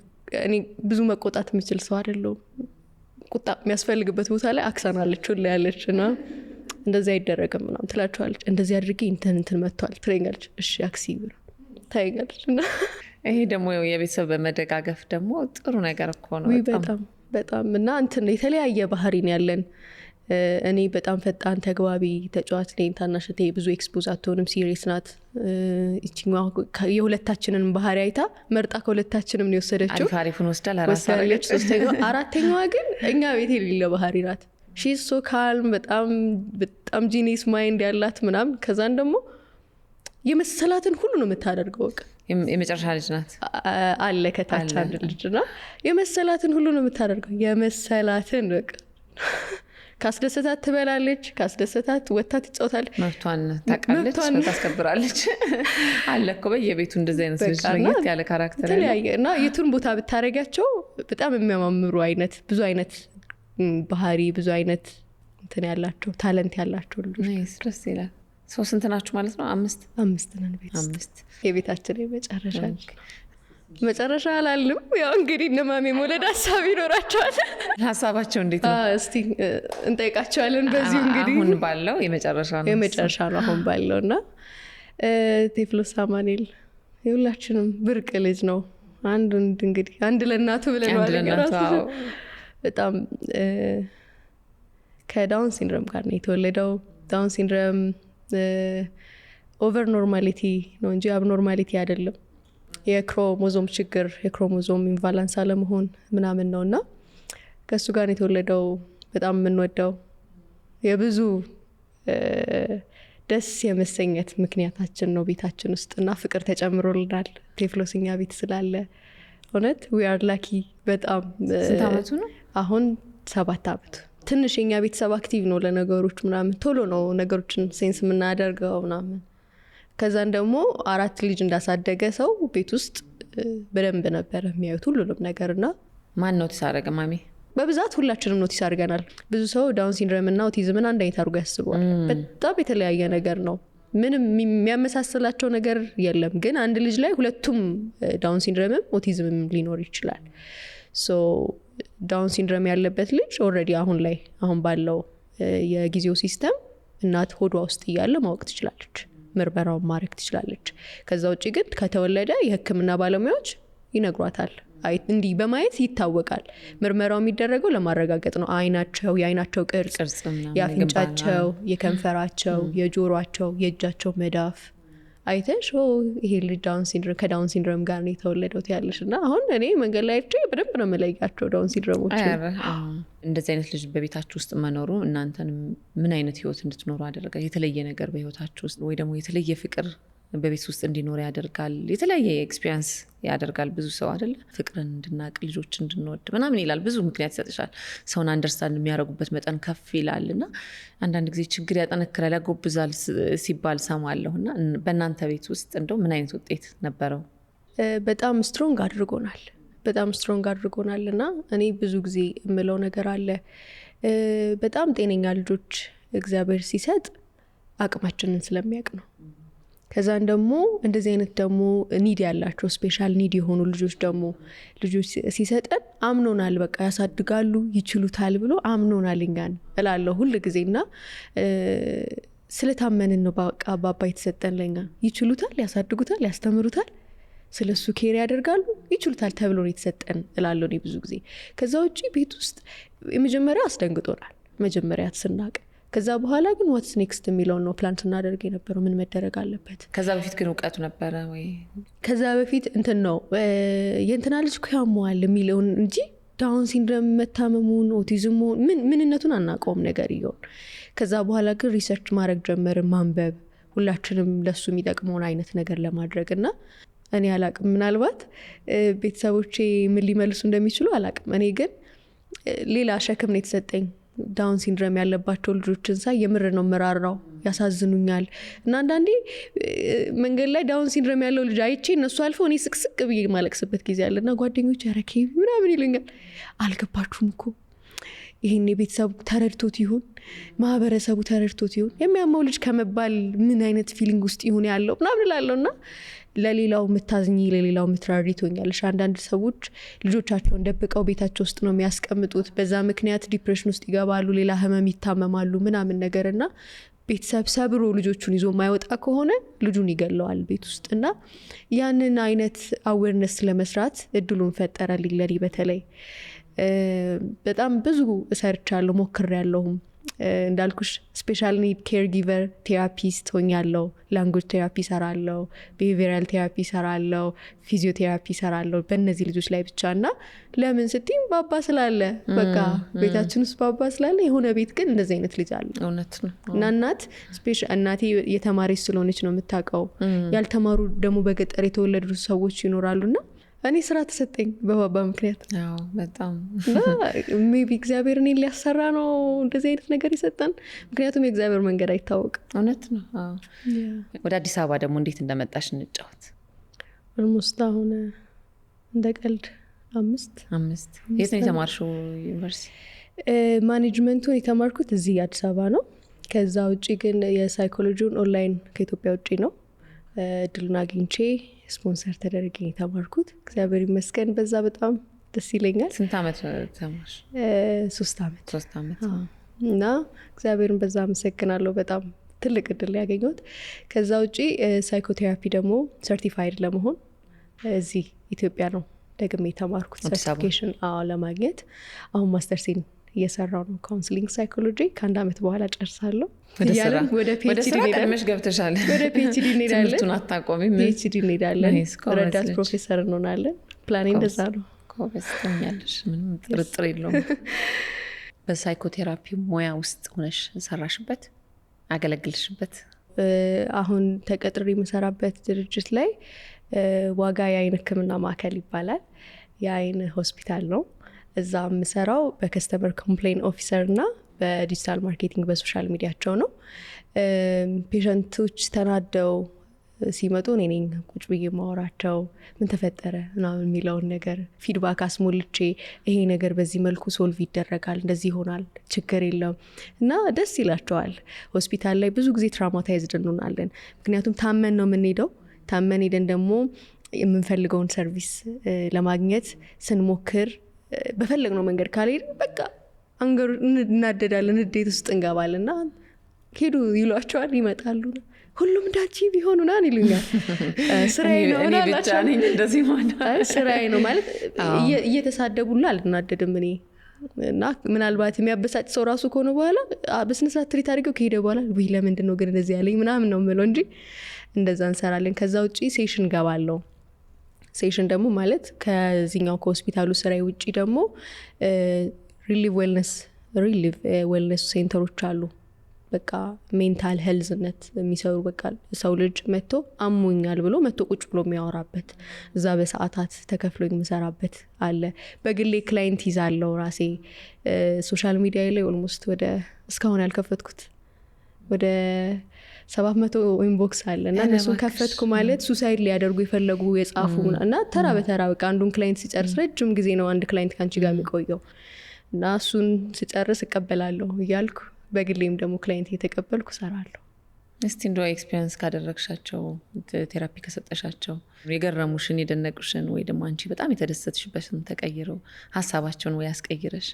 እኔ ብዙ መቆጣት የምችል ሰው አይደለሁም። ቁጣ የሚያስፈልግበት ቦታ ላይ አክሳናለች ሁላ ያለች እና እንደዚህ አይደረግም ምናምን ትላቸዋለች። እንደዚህ አድርጌ እንትን መጥቷል ትለኛለች። እሺ አክሲ ብሎ ታይኛለች እና ይሄ ደግሞ የቤተሰብ በመደጋገፍ ደግሞ ጥሩ ነገር እኮ ነው። በጣም እና እንትን የተለያየ ባህሪ ነው ያለን። እኔ በጣም ፈጣን ተግባቢ ተጫዋች ነኝ። ታናሽ እህቴ ብዙ ኤክስፖዝ አትሆንም፣ ሲሪየስ ናት። እቺኛው የሁለታችንን ባህሪ አይታ መርጣ ከሁለታችንም ነው የወሰደችው። አሪፉን ወስዳ ለራሷ አረገች። 4ኛዋ ግን እኛ ቤት የሌለ ባህሪ ናት። ሺዝ ሶ ካልም በጣም ጂኒስ ማይንድ ያላት ምናምን። ከዛን ደግሞ የመሰላትን ሁሉ ነው የምታደርገው። በቃ የመጨረሻ ልጅ ናት አለ ከታች አንድ ልጅና የመሰላትን ሁሉ ነው የምታደርገው። የመሰላትን በቃ ካስደሰታት ትበላለች፣ ካስደሰታት ወጣት ትጫወታለች። መብቷን ታውቃለች፣ ታስከብራለች። አለ እኮ በየቤቱ እንደዚህ አይነት ልጅ ለየት ያለ ካራክተር ያለ እና የቱን ቦታ ብታረጋቸው በጣም የሚያማምሩ አይነት ብዙ አይነት ባህሪ ብዙ አይነት እንትን ያላቸው ታለንት ያላቸው ልጆች። ደስ ይላል። ሰው ስንት ናችሁ ማለት ነው? 5 ነን ቤት። 5 የቤታችን መጨረሻ አላልም። ያው እንግዲህ እነማሜ መውለድ ሀሳብ ይኖራቸዋል። ሀሳባቸው እንዴት ነው? እስቲ እንጠይቃቸዋለን። በዚሁ እንግዲህ አሁን ባለው የመጨረሻ ነው አሁን ባለው እና ቴፍሎስ አማኑኤል የሁላችንም ብርቅ ልጅ ነው። እንግዲህ አንድ ለእናቱ ብለናል። በጣም ከዳውን ሲንድሮም ጋር ነው የተወለደው። ዳውን ሲንድሮም ኦቨር ኖርማሊቲ ነው እንጂ አብኖርማሊቲ አይደለም። የክሮሞዞም ችግር፣ የክሮሞዞም ኢምባላንስ አለመሆን ምናምን ነውና ከሱ ጋር የተወለደው። በጣም የምንወደው የብዙ ደስ የመሰኘት ምክንያታችን ነው ቤታችን ውስጥና ፍቅር ተጨምሮልናል ቴፍሎስኛ ቤት ስላለ። እውነት we are lucky በጣም። ስንት ዓመቱ ነው አሁን? 7 ዓመቱ። ትንሽ የኛ ቤተሰብ አክቲቭ ነው ለነገሮች ምናምን፣ ቶሎ ነው ነገሮችን ሴንስ የምናደርገው ምናምን። ከዛን ደግሞ 4 ልጅ እንዳሳደገ ሰው ቤት ውስጥ በደንብ ነበር የሚያዩት ሁሉንም ነገርና። ማን ኖቲስ አደረገ? ማሚ በብዛት ሁላችንም ኖቲስ አድርገናል። ብዙ ሰው ዳውን ሲንድሮም እና ኦቲዝምን አንድ አይነት አድርጎ ያስባል። በጣም የተለያየ ነገር ነው። ምንም የሚያመሳስላቸው ነገር የለም። ግን አንድ ልጅ ላይ ሁለቱም ዳውን ሲንድሮምም ኦቲዝምም ሊኖር ይችላል። ሶ ዳውን ሲንድሮም ያለበት ልጅ ኦልሬዲ አሁን ባለው የጊዜው ሲስተም እናት ሆዷ ውስጥ እያለ ማወቅ ትችላለች፣ ምርመራውን ማድረግ ትችላለች። ከዛ ውጭ ግን ከተወለደ የሕክምና ባለሙያዎች ይነግሯታል። እንዲህ በማየት ይታወቃል። ምርመራው የሚደረገው ለማረጋገጥ ነው። የአይናቸው ቅርጽ፣ የአፍንጫቸው፣ የከንፈራቸው፣ የጆሮአቸው፣ የእጃቸው መዳፍ አይተሽ ይሄ ልጅ ከዳውን ሲንድሮም ጋር ነው የተወለደው ትያለሽ። እና አሁን እኔ መንገድ ላይ በደንብ ነው የምለያቸው ዳውን ሲንድሮሞች። እንደዚህ አይነት ልጅ በቤታችሁ ውስጥ መኖሩ እናንተን ምን አይነት ህይወት እንድትኖሩ አደረገ? የተለየ ነገር በህይወታችሁ ውስጥ ወይ ደግሞ የተለየ ፍቅር በቤት ውስጥ እንዲኖር ያደርጋል? የተለያየ ኤክስፒሪንስ ያደርጋል ብዙ ሰው አይደለ? ፍቅርን እንድናቅ ልጆች እንድንወድ ምናምን ይላል። ብዙ ምክንያት ይሰጥሻል። ሰውን አንደርስታንድ የሚያደርጉበት መጠን ከፍ ይላል እና አንዳንድ ጊዜ ችግር ያጠነክራል፣ ያጎብዛል ሲባል ሰማለሁ። እና በእናንተ ቤት ውስጥ እንደው ምን አይነት ውጤት ነበረው? በጣም ስትሮንግ አድርጎናል እና እኔ ብዙ ጊዜ የምለው ነገር አለ። በጣም ጤነኛ ልጆች እግዚአብሔር ሲሰጥ አቅማችንን ስለሚያውቅ ነው። ከዛን ደግሞ እንደዚህ አይነት ደግሞ ኒድ ያላቸው ስፔሻል ኒድ የሆኑ ልጆች ሲሰጠን አምኖናል፣ በቃ ያሳድጋሉ ይችሉታል ብሎ አምኖናል እኛን እላለሁ ሁል ጊዜና ስለታመንን ነው በቃ አባባ የተሰጠን ለኛ ይችሉታል፣ ያሳድጉታል፣ ያስተምሩታል፣ ስለሱ ኬር ያደርጋሉ፣ ይችሉታል ተብሎ ነው የተሰጠን እላለሁ እኔ ብዙ ጊዜ። ከዛ ውጪ ቤት ውስጥ የመጀመሪያ አስደንግጦናል መጀመሪያ ስናቅ፣ ከዛ በኋላ ግን ዋትስ ኔክስት የሚለውን ነው ፕላን ስናደርግ የነበረው ምን መደረግ አለበት። ከዛ በፊት ግን እውቀቱ ነበረ ወይ? ከዛ በፊት እንትን ነው የእንትና ልጅ እኮ ያመዋል የሚለውን እንጂ ዳውን ሲንድሮም መታመሙን ኦቲዝሙን ምንነቱን አናውቀውም ነገር ይሆን። ከዛ በኋላ ግን ሪሰርች ማድረግ ጀመርን፣ ማንበብ፣ ሁላችንም ለሱ የሚጠቅመውን አይነት ነገር ለማድረግ እና እኔ አላቅም ምናልባት ቤተሰቦቼ ምን ሊመልሱ እንደሚችሉ አላቅም። እኔ ግን ሌላ ሸክም ነው የተሰጠኝ። ዳውን ሲንድሮም ያለባቸው ልጆችን ሳይ የምር ነው መራራው፣ ያሳዝኑኛል። እና አንዳንዴ መንገድ ላይ ዳውን ሲንድሮም ያለው ልጅ አይቼ እነሱ አልፈው እኔ ስቅስቅ ብዬ ማለቅስበት ጊዜ አለና ጓደኞች ያረኬ ምናምን ይሉኛል። አልገባችሁም እኮ ይሄን የቤተሰቡ ተረድቶት ይሁን ማህበረሰቡ ተረድቶት ይሁን የሚያመው ልጅ ከመባል ምን አይነት ፊሊንግ ውስጥ ይሁን ያለው ምናምን እላለሁና ለሌላው ምታዝኝ ለሌላው ምትራሪቶኛለሽ። አንዳንድ ሰዎች ልጆቻቸውን ደብቀው ቤታቸው ውስጥ ነው የሚያስቀምጡት፣ በዛ ምክንያት ዲፕሬሽን ውስጥ ይገባሉ፣ ሌላ ህመም ይታመማሉ ምናምን ነገርና ቤተሰብ ሰብሮ ልጆቹን ይዞ የማይወጣ ከሆነ ልጁን ይገለዋል ቤት ውስጥ። እና ያንን አይነት አዌርነስ ለመስራት እድሉን ፈጠረልኝ። ለኔ በተለይ በጣም ብዙ ሰርቻለሁ፣ ሞክሬያለሁም። እንዳልኩሽ ስፔሻል ኒድ ኬር ጊቨር ቴራፒስት ሆኛለሁ። ላንጉጅ ቴራፒ ሰራለሁ፣ ቢሄቪራል ቴራፒ ሰራለሁ፣ ፊዚዮቴራፒ ሰራለሁ በእነዚህ ልጆች ላይ ብቻ። እና ለምን ስትይም ባባ ስላለ በቃ ቤታችን ውስጥ ባባ ስላለ የሆነ ቤት ግን እንደዚህ አይነት ልጅ አለ። እውነት ነው። እና እናቴ የተማረች ስለሆነች ነው የምታውቀው። ያልተማሩ ደግሞ በገጠር የተወለዱ ሰዎች ይኖራሉና እኔ ስራ ተሰጠኝ በባባ ምክንያት። አዎ በጣም ሜቢ እግዚአብሔር እኔን ሊያሰራ ነው እንደዚህ አይነት ነገር ይሰጠን። ምክንያቱም የእግዚአብሔር መንገድ አይታወቅም። እውነት ነው። ወደ አዲስ አበባ ደግሞ እንዴት እንደመጣሽ እንጫወት። ኦልሞስት አሁን እንደ ቀልድ አምስት የት ነው የተማርሽው? ዩኒቨርሲቲ ማኔጅመንቱን የተማርኩት እዚህ አዲስ አበባ ነው። ከዛ ውጭ ግን የሳይኮሎጂውን ኦንላይን ከኢትዮጵያ ውጭ ነው። እድሉን አግኝቼ ስፖንሰር ተደረገ የተማርኩት። እግዚአብሔር ይመስገን በዛ በጣም ደስ ይለኛል። ስንት ዓመት ተማርሽ? 3 ዓመት። እና እግዚአብሔርን በዛ አመሰግናለሁ። በጣም ትልቅ እድል ያገኘሁት። ከዛ ውጪ ሳይኮቴራፒ ደግሞ ሰርቲፋይድ ለመሆን እዚህ ኢትዮጵያ ነው ደግሜ የተማርኩት ሰርቲፊኬሽን ለማግኘት። አሁን ማስተርሴን እየሰራው ነው ካውንስሊንግ ሳይኮሎጂ። ከአንድ ዓመት በኋላ ጨርሳለሁ። ወደ ፒኤችዲ ቀድመሽ ገብተሻል። ወደ ፒኤችዲ እንሄዳለን። ትምህርቱን አታቆሚም። ፒኤችዲ እንሄዳለን። ረዳት ፕሮፌሰር እንሆናለን። ፕላኔ እንደዛ ነው። ኮበስተኛለሽ፣ ምንም ጥርጥር የለውም። በሳይኮቴራፒ ሙያ ውስጥ ሆነሽ ሰራሽበት፣ አገለግልሽበት? አሁን ተቀጥሬ የምሰራበት ድርጅት ላይ ዋጋ የአይን ሕክምና ማዕከል ይባላል። የአይን ሆስፒታል ነው። እዛ የምሰራው በከስተመር ኮምፕሌን ኦፊሰር እና በዲጂታል ማርኬቲንግ በሶሻል ሚዲያቸው ነው። ፔሸንቶች ተናደው ሲመጡ እኔ ነኝ ቁጭ ብዬ ማወራቸው፣ ምን ተፈጠረ ምናምን የሚለውን ነገር ፊድባክ አስሞልቼ ይሄ ነገር በዚህ መልኩ ሶልቭ ይደረጋል፣ እንደዚህ ይሆናል፣ ችግር የለም እና ደስ ይላቸዋል። ሆስፒታል ላይ ብዙ ጊዜ ትራውማታይዝድ እንሆናለን። ምክንያቱም ታመን ነው የምንሄደው። ታመን ሄደን ደግሞ የምንፈልገውን ሰርቪስ ለማግኘት ስንሞክር በፈለግነው መንገድ ካልሄድን በቃ አንገሩ እናደዳለን፣ ንዴት ውስጥ እንገባልና ሄዱ ይሏቸዋል፣ ይመጣሉ። ሁሉም እንዳንቺ ቢሆኑ ናን ይሉኛል። ስራዬ ነው ስራዬ ነው ማለት እየተሳደቡላ አልናደድም እኔ። እና ምናልባት የሚያበሳጭ ሰው ራሱ ከሆነ በኋላ በስነስርዓት ትሪት አድርገው ከሄደ በኋላ ወይ ለምንድን ነው ግን እንደዚህ ያለኝ ምናምን ነው የምለው እንጂ እንደዛ እንሰራለን። ከዛ ውጪ ሴሽን ገባለሁ። ሴሽን ደግሞ ማለት ከዚህኛው ከሆስፒታሉ ስራዬ ውጪ ደግሞ ሪሊቭ ዌልነስ ሴንተሮች አሉ። በቃ ሜንታል ሄልዝነት የሚሰሩ በቃ ሰው ልጅ መጥቶ አሞኛል ብሎ መጥቶ ቁጭ ብሎ የሚያወራበት እዛ በሰዓታት ተከፍሎኝ የምሰራበት አለ። በግሌ ክላይንት ይዛለው ራሴ። ሶሻል ሚዲያ ላይ ኦልሞስት ወደ እስካሁን ያልከፈትኩት ወደ 700 ኢንቦክስ አለ እና እነሱን ከፈትኩ ማለት ሱሳይድ ሊያደርጉ የፈለጉ የጻፉ እና ተራ በተራ በቃ አንዱን ክላይንት ሲጨርስ ረጅም ጊዜ ነው አንድ ክላይንት ካንቺ ጋር የሚቆየው እና እሱን ሲጨርስ እቀበላለሁ እያልኩ በግሌም ደግሞ ክላይንት እየተቀበልኩ ሰራለሁ። እስቲ እንደው ኤክስፒሪየንስ ካደረግሻቸው ቴራፒ ከሰጠሻቸው የገረሙሽን የደነቁሽን ወይ ደግሞ አንቺ በጣም የተደሰትሽበትን ተቀይረው ሀሳባቸውን ወይ ያስቀይረሽ?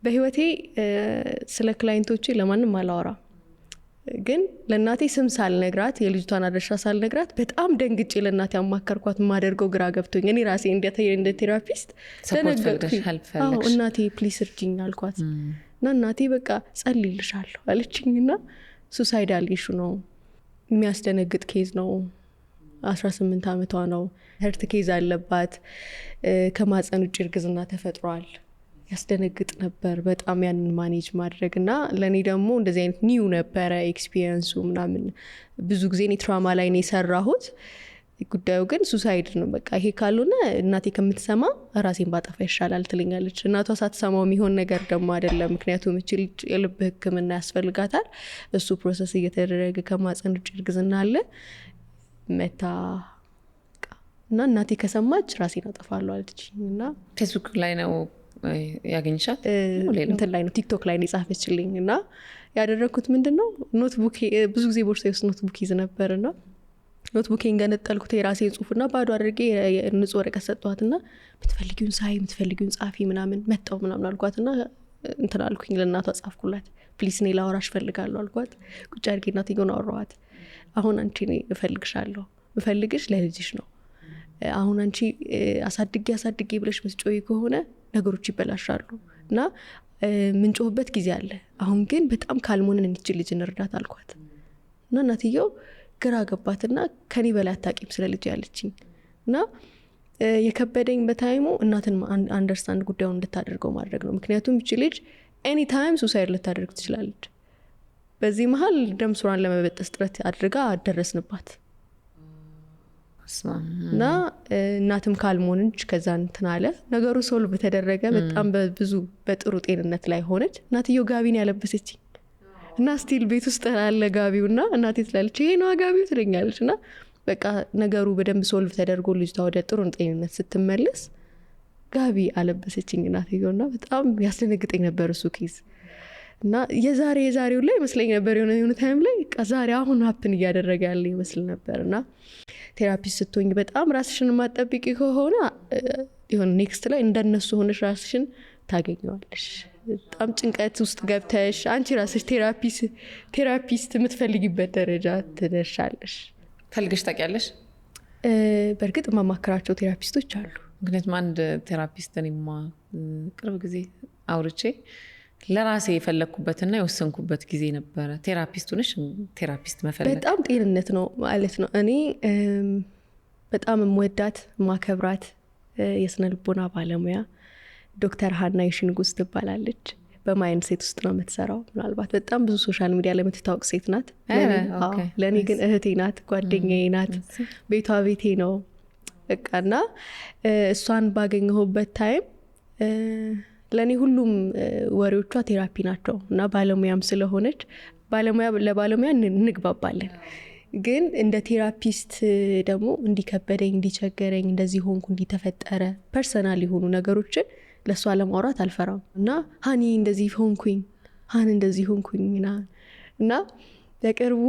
በህይወቴ ስለ ክላይንቶቼ ለማንም አላወራም፣ ግን ለእናቴ ስም ሳልነግራት የልጅቷን አድራሻ ሳልነግራት በጣም ደንግጬ ለእናቴ አማከርኳት። ማደርገው ግራ ገብቶኝ እኔ ራሴ እንደ ቴራፒስት ደነገጥኩኝ። እናቴ ፕሊስ እርጅኝ አልኳት እና እናቴ በቃ ጸልይልሻለሁ አለችኝና ሱሳይዳል ኢሹ ነው፣ የሚያስደነግጥ ኬዝ ነው። 18 ዓመቷ ነው፣ ህርት ኬዝ አለባት፣ ከማፀን ውጭ እርግዝና ተፈጥሯል። ያስደነግጥ ነበር በጣም ያንን ማኔጅ ማድረግ እና ለእኔ ደግሞ እንደዚህ አይነት ኒው ነበረ ኤክስፒሪየንሱ ምናምን። ብዙ ጊዜ እኔ ትራማ ላይ ነው የሰራሁት። ጉዳዩ ግን ሱሳይድ ነው። በቃ ይሄ ካልሆነ እናቴ ከምትሰማ ራሴን ባጠፋ ይሻላል ትለኛለች። እናቷ ሳትሰማው የሚሆን ነገር ደግሞ አይደለም፣ ምክንያቱም እቺ ልጅ የልብ ሕክምና ያስፈልጋታል። እሱ ፕሮሰስ እየተደረገ ከማፀን ውጭ እርግዝና አለ መታ እና እናቴ ከሰማች ራሴን አጠፋለሁ አለች። እና ፌስቡክ ላይ ነው ያገኝሻት? እንትን ላይ ነው ቲክቶክ ላይ ነው የጻፈችልኝ። እና ያደረግኩት ምንድን ነው ኖትቡክ፣ ብዙ ጊዜ ቦርሳዬ ውስጥ ኖትቡክ ይዝ ነበርና ኖትቡኬን ገነጠልኩት የራሴን ጽሁፍና ባዶ አድርጌ ንጹህ ወረቀት ሰጠኋትና የምትፈልጊውን ሳይ የምትፈልጊውን ጻፊ ምናምን መጣው ምናምን አልኳትና እንትን አልኩኝ። ለእናቷ ጻፍኩላት። ፕሊስ እኔ ላወራሽ እፈልጋለሁ አልኳት። ቁጭ አድርጌ እናትየውን አወራኋት። አሁን አንቺ እኔ እፈልግሻለሁ፣ እፈልግሽ ለልጅሽ ነው። አሁን አንቺ አሳድጌ ብለሽ ምትጮይ ከሆነ ነገሮች ይበላሻሉ እና ምንጮህበት ጊዜ አለ። አሁን ግን በጣም ካልሞንን እንችል ልጅ እንርዳት አልኳት እና እናትየው ግራ ገባትና ከኔ በላይ አታቂም ስለ ልጅ ያለችኝ እና የከበደኝ በታይሙ እናትን አንደርስታንድ ጉዳዩን እንድታደርገው ማድረግ ነው። ምክንያቱም ይቺ ልጅ ኤኒ ታይም ሱሳይድ ልታደርግ ትችላለች። በዚህ መሀል ደም ስሯን ለመበጠስ ጥረት አድርጋ አደረስንባት እና እናትም ካልሞንች ከዛ እንትን አለ ነገሩ። ሶልቭ በተደረገ በጣም በብዙ በጥሩ ጤንነት ላይ ሆነች። እናትየው ጋቢን ያለበሰችኝ እና ስቲል ቤት ውስጥ ያለ ጋቢው እና እናቴ ትላለች ይሄ ነው ጋቢው ትለኛለች። እና በቃ ነገሩ በደንብ ሶልቭ ተደርጎ ልጅቷ ወደ ጥሩ ጤንነት ስትመለስ ጋቢ አለበሰችኝ እናትየው። እና በጣም ያስደነግጠኝ ነበር እሱ ኬዝ እና የዛሬው ላይ ይመስለኝ ነበር የሆነ ታይም ላይ ዛሬ አሁን ሀፕን እያደረገ ያለ ይመስል ነበር። እና ቴራፒስት ስትሆኝ በጣም ራስሽን ማጠብቂ ከሆነ የሆነ ኔክስት ላይ እንደነሱ ሆነሽ ራስሽን ታገኘዋለሽ። በጣም ጭንቀት ውስጥ ገብተሽ አንቺ ራስሽ ቴራፒስት የምትፈልጊበት ደረጃ ትደርሻለሽ። ፈልገሽ ታውቂያለሽ? በእርግጥ ማማከራቸው ቴራፒስቶች አሉ። ምክንያቱም አንድ ቴራፒስትን ቅርብ ጊዜ አውርቼ ለራሴ የፈለግኩበትና የወሰንኩበት ጊዜ ነበረ። ቴራፒስት ሆነሽ ቴራፒስት መፈለግ በጣም ጤንነት ነው ማለት ነው። እኔ በጣም የምወዳት ማከብራት የስነ ልቦና ባለሙያ ዶክተር ሀና የሽንጉስ ትባላለች። በማይንድ ሴት ውስጥ ነው የምትሰራው። ምናልባት በጣም ብዙ ሶሻል ሚዲያ ላይ የምትታወቅ ሴት ናት። ለእኔ ግን እህቴ ናት፣ ጓደኛዬ ናት፣ ቤቷ ቤቴ ነው በቃና እሷን ባገኘሁበት ታይም ለእኔ ሁሉም ወሬዎቿ ቴራፒ ናቸው እና ባለሙያም ስለሆነች ለባለሙያ እንግባባለን። ግን እንደ ቴራፒስት ደግሞ እንዲከበደኝ እንዲቸገረኝ እንደዚህ ሆንኩ እንዲተፈጠረ ፐርሰናል የሆኑ ነገሮችን ለእሷ ለማውራት አልፈራም። እና ሀኒ እንደዚህ ሆንኩኝ እንደዚህ ሆንኩኝ እና በቅርቡ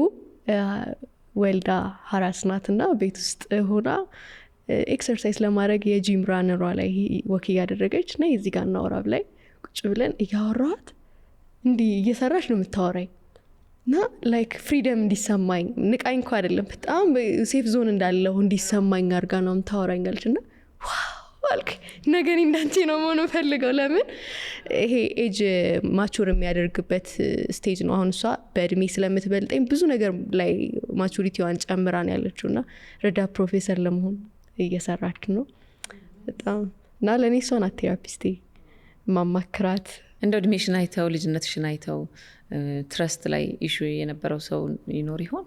ወልዳ ሀራስ ናት እና ቤት ውስጥ ሆና ኤክሰርሳይዝ ለማድረግ የጂም ራነሯ ላይ ወክ እያደረገች እና የዚህ ጋር እናወራ ላይ ቁጭ ብለን እያወራኋት እንዲህ እየሰራች ነው የምታወራኝ እና ላይክ ፍሪደም እንዲሰማኝ ንቃኝ እኮ አይደለም በጣም ሴፍ ዞን እንዳለሁ እንዲሰማኝ አድርጋ ነው የምታወራኝ አለች። እና አልክ ነገን እንዳንቺ ነው መሆኑ ፈልገው። ለምን ይሄ ኤጅ ማቹር የሚያደርግበት ስቴጅ ነው። አሁን እሷ በእድሜ ስለምትበልጠኝ ብዙ ነገር ላይ ማቹሪቲዋን ጨምራን ያለችው እና ረዳ ፕሮፌሰር ለመሆን እየሰራች ነው በጣም እና ለእኔ እሷ ናት ቴራፒስቴ ማማክራት። እንደ እድሜሽን አይተው ልጅነትሽን አይተው ትረስት ላይ ኢሹ የነበረው ሰው ይኖር ይሆን?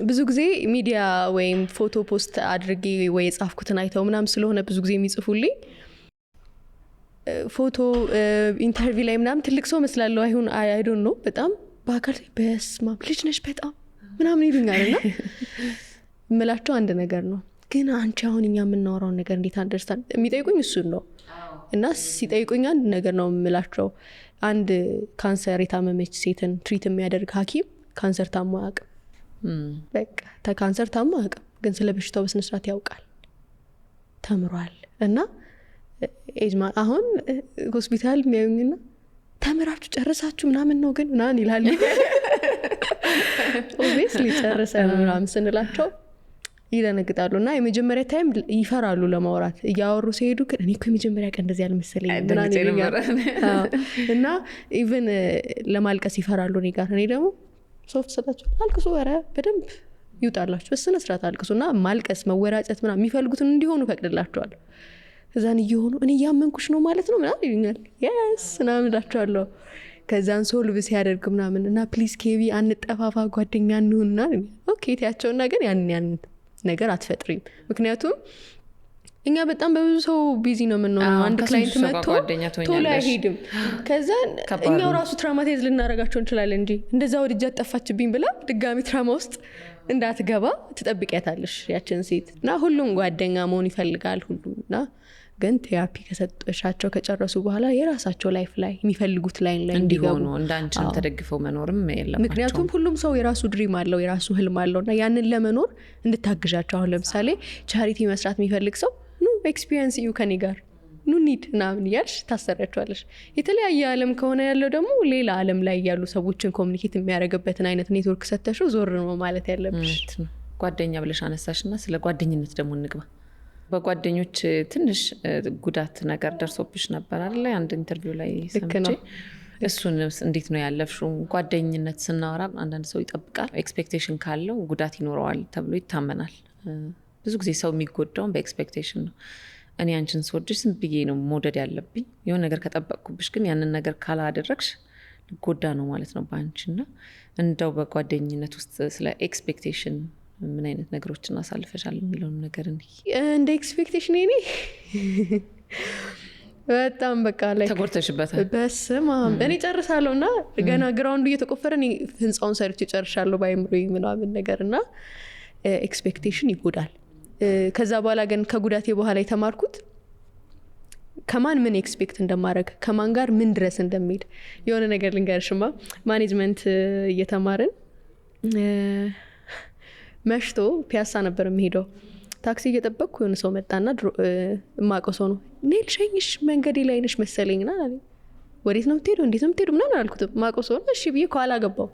ብዙ ጊዜ ሚዲያ ወይም ፎቶ ፖስት አድርጌ ወይ የጻፍኩትን አይተው ምናምን ስለሆነ ብዙ ጊዜ የሚጽፉልኝ ፎቶ ኢንተርቪው ላይ ምናምን ትልቅ ሰው መስላለሁ አይሁን አይዶን ነው በጣም በአካል በስማ ልጅ ነሽ በጣም ምናምን ይሉኛል። እና እምላቸው አንድ ነገር ነው፣ ግን አንቺ አሁን እኛ የምናወራውን ነገር እንዴት አንደርስታንድ የሚጠይቁኝ እሱን ነው። እና ሲጠይቁኝ አንድ ነገር ነው የምላቸው፣ አንድ ካንሰር የታመመች ሴትን ትሪት የሚያደርግ ሐኪም ካንሰር ታሞ አያውቅም። በቃ ካንሰር ታሞ አያውቅም፣ ግን ስለ በሽታው በስነ ስርዓት ያውቃል፣ ተምሯል። እና ኤጅማ አሁን ሆስፒታል የሚያዩኝና ተምራችሁ ጨርሳችሁ ምናምን ነው ግን ምናምን ይላሉ። ኦብቪየስሊ ጨርሰን ምናምን ስንላቸው ይደነግጣሉ እና የመጀመሪያ ታይም ይፈራሉ ለማውራት። እያወሩ ሲሄዱ ግን እኔ እኮ የመጀመሪያ ቀን እንደዚህ አልመሰለኝ ምናምን ይሉኛል። እና ኢቭን ለማልቀስ ይፈራሉ እኔ ጋር። እኔ ደግሞ ሶፍት ሰጣቸው አልቅሱ፣ ኧረ በደንብ ይውጣላችሁ፣ በስነ ስርዓት አልቅሱ እና ማልቀስ መወራጨት ምናምን የሚፈልጉትን እንዲሆኑ ፈቅድላቸዋል። ከዛን እየሆኑ እኔ እያመንኩሽ ነው ማለት ነው ምናምን ይሉኛል። የስ ምናምን እላቸዋለሁ። ከዛን ሶልቭ ሲያደርግ ምናምን እና ፕሊዝ ኬቢ አንጠፋፋ ጓደኛ እንሁንና ኦኬ ትያቸውና ግን ያን ነገር አትፈጥሪም። ምክንያቱም እኛ በጣም በብዙ ሰው ቢዚ ነው የምንሆነው። አንድ ክላይንት መጥቶ ቶሎ አይሄድም። ከዛ እኛው ራሱ ትራማታይዝ ልናረጋቸው እንችላለን እንጂ እንደዛ ወድጃ ጠፋችብኝ ብላ ድጋሚ ትራማ ውስጥ እንዳትገባ ትጠብቂያታለሽ ያችን ሴት። እና ሁሉም ጓደኛ መሆን ይፈልጋል ሁሉም። እና ግን ቴራፒ ከሰጠሻቸው ከጨረሱ በኋላ የራሳቸው ላይፍ ላይ የሚፈልጉት ላይ እንዲገቡ እንዳንቺም ተደግፈው መኖርም የለባቸው። ምክንያቱም ሁሉም ሰው የራሱ ድሪም አለው፣ የራሱ ህልም አለው እና ያንን ለመኖር እንድታግዣቸው። አሁን ለምሳሌ ቻሪቲ መስራት የሚፈልግ ሰው ኑ ኤክስፒሪየንስ እዩ ከኔ ጋር ኑ ኒድ ምናምን እያልሽ ታሰሪያቸዋለሽ። የተለያየ ዓለም ከሆነ ያለው ደግሞ ሌላ ዓለም ላይ ያሉ ሰዎችን ኮሚኒኬት የሚያደርግበትን አይነት ኔትወርክ ሰተሽው ዞር ነው ማለት ያለብሽ። ጓደኛ ብለሽ አነሳሽና ስለ ጓደኝነት ደግሞ እንግባ። በጓደኞች ትንሽ ጉዳት ነገር ደርሶብሽ ነበር አይደል? አንድ ኢንተርቪው ላይ ሰምቼ እሱን እንዴት ነው ያለፍሽው? ጓደኝነት ስናወራ አንዳንድ ሰው ይጠብቃል፣ ኤክስፔክቴሽን ካለው ጉዳት ይኖረዋል ተብሎ ይታመናል። ብዙ ጊዜ ሰው የሚጎዳውን በኤክስፔክቴሽን ነው። እኔ አንቺን ስወድሽ ዝም ብዬ ነው መውደድ ያለብኝ። የሆነ ነገር ከጠበቅኩብሽ ግን ያንን ነገር ካላደረግሽ ልጎዳ ነው ማለት ነው በአንቺና። እንደው በጓደኝነት ውስጥ ስለ ኤክስፔክቴሽን ምን አይነት ነገሮችን አሳልፈሻል የሚለውን ነገር እንደ ኤክስፔክቴሽን እኔ በጣም በቃ ላይ ተጎድተሽበታል። በስማ እኔ ጨርሳለሁ እና ገና ግራውንዱ እየተቆፈረ እኔ ህንፃውን ሰርቼ ጨርሻለሁ ባይምሮዬ ምናምን ነገር እና ኤክስፔክቴሽን ይጎዳል። ከዛ በኋላ ግን ከጉዳቴ በኋላ የተማርኩት ከማን ምን ኤክስፔክት እንደማድረግ ከማን ጋር ምን ድረስ እንደሚሄድ። የሆነ ነገር ልንገርሽማ፣ ማኔጅመንት እየተማርን መሽቶ ፒያሳ ነበር የሚሄደው። ታክሲ እየጠበቅኩ የሆነ ሰው መጣና እማቀው ሰው ነው። እኔ ልሸኝሽ መንገዴ ላይ ነሽ መሰለኝና አለኝ። ወዴት ነው የምትሄደው? እንዴት ነው የምትሄደው? ምናምን አልኩት። እማቀው ሰው ነው። እሺ ብዬ ከኋላ ገባው።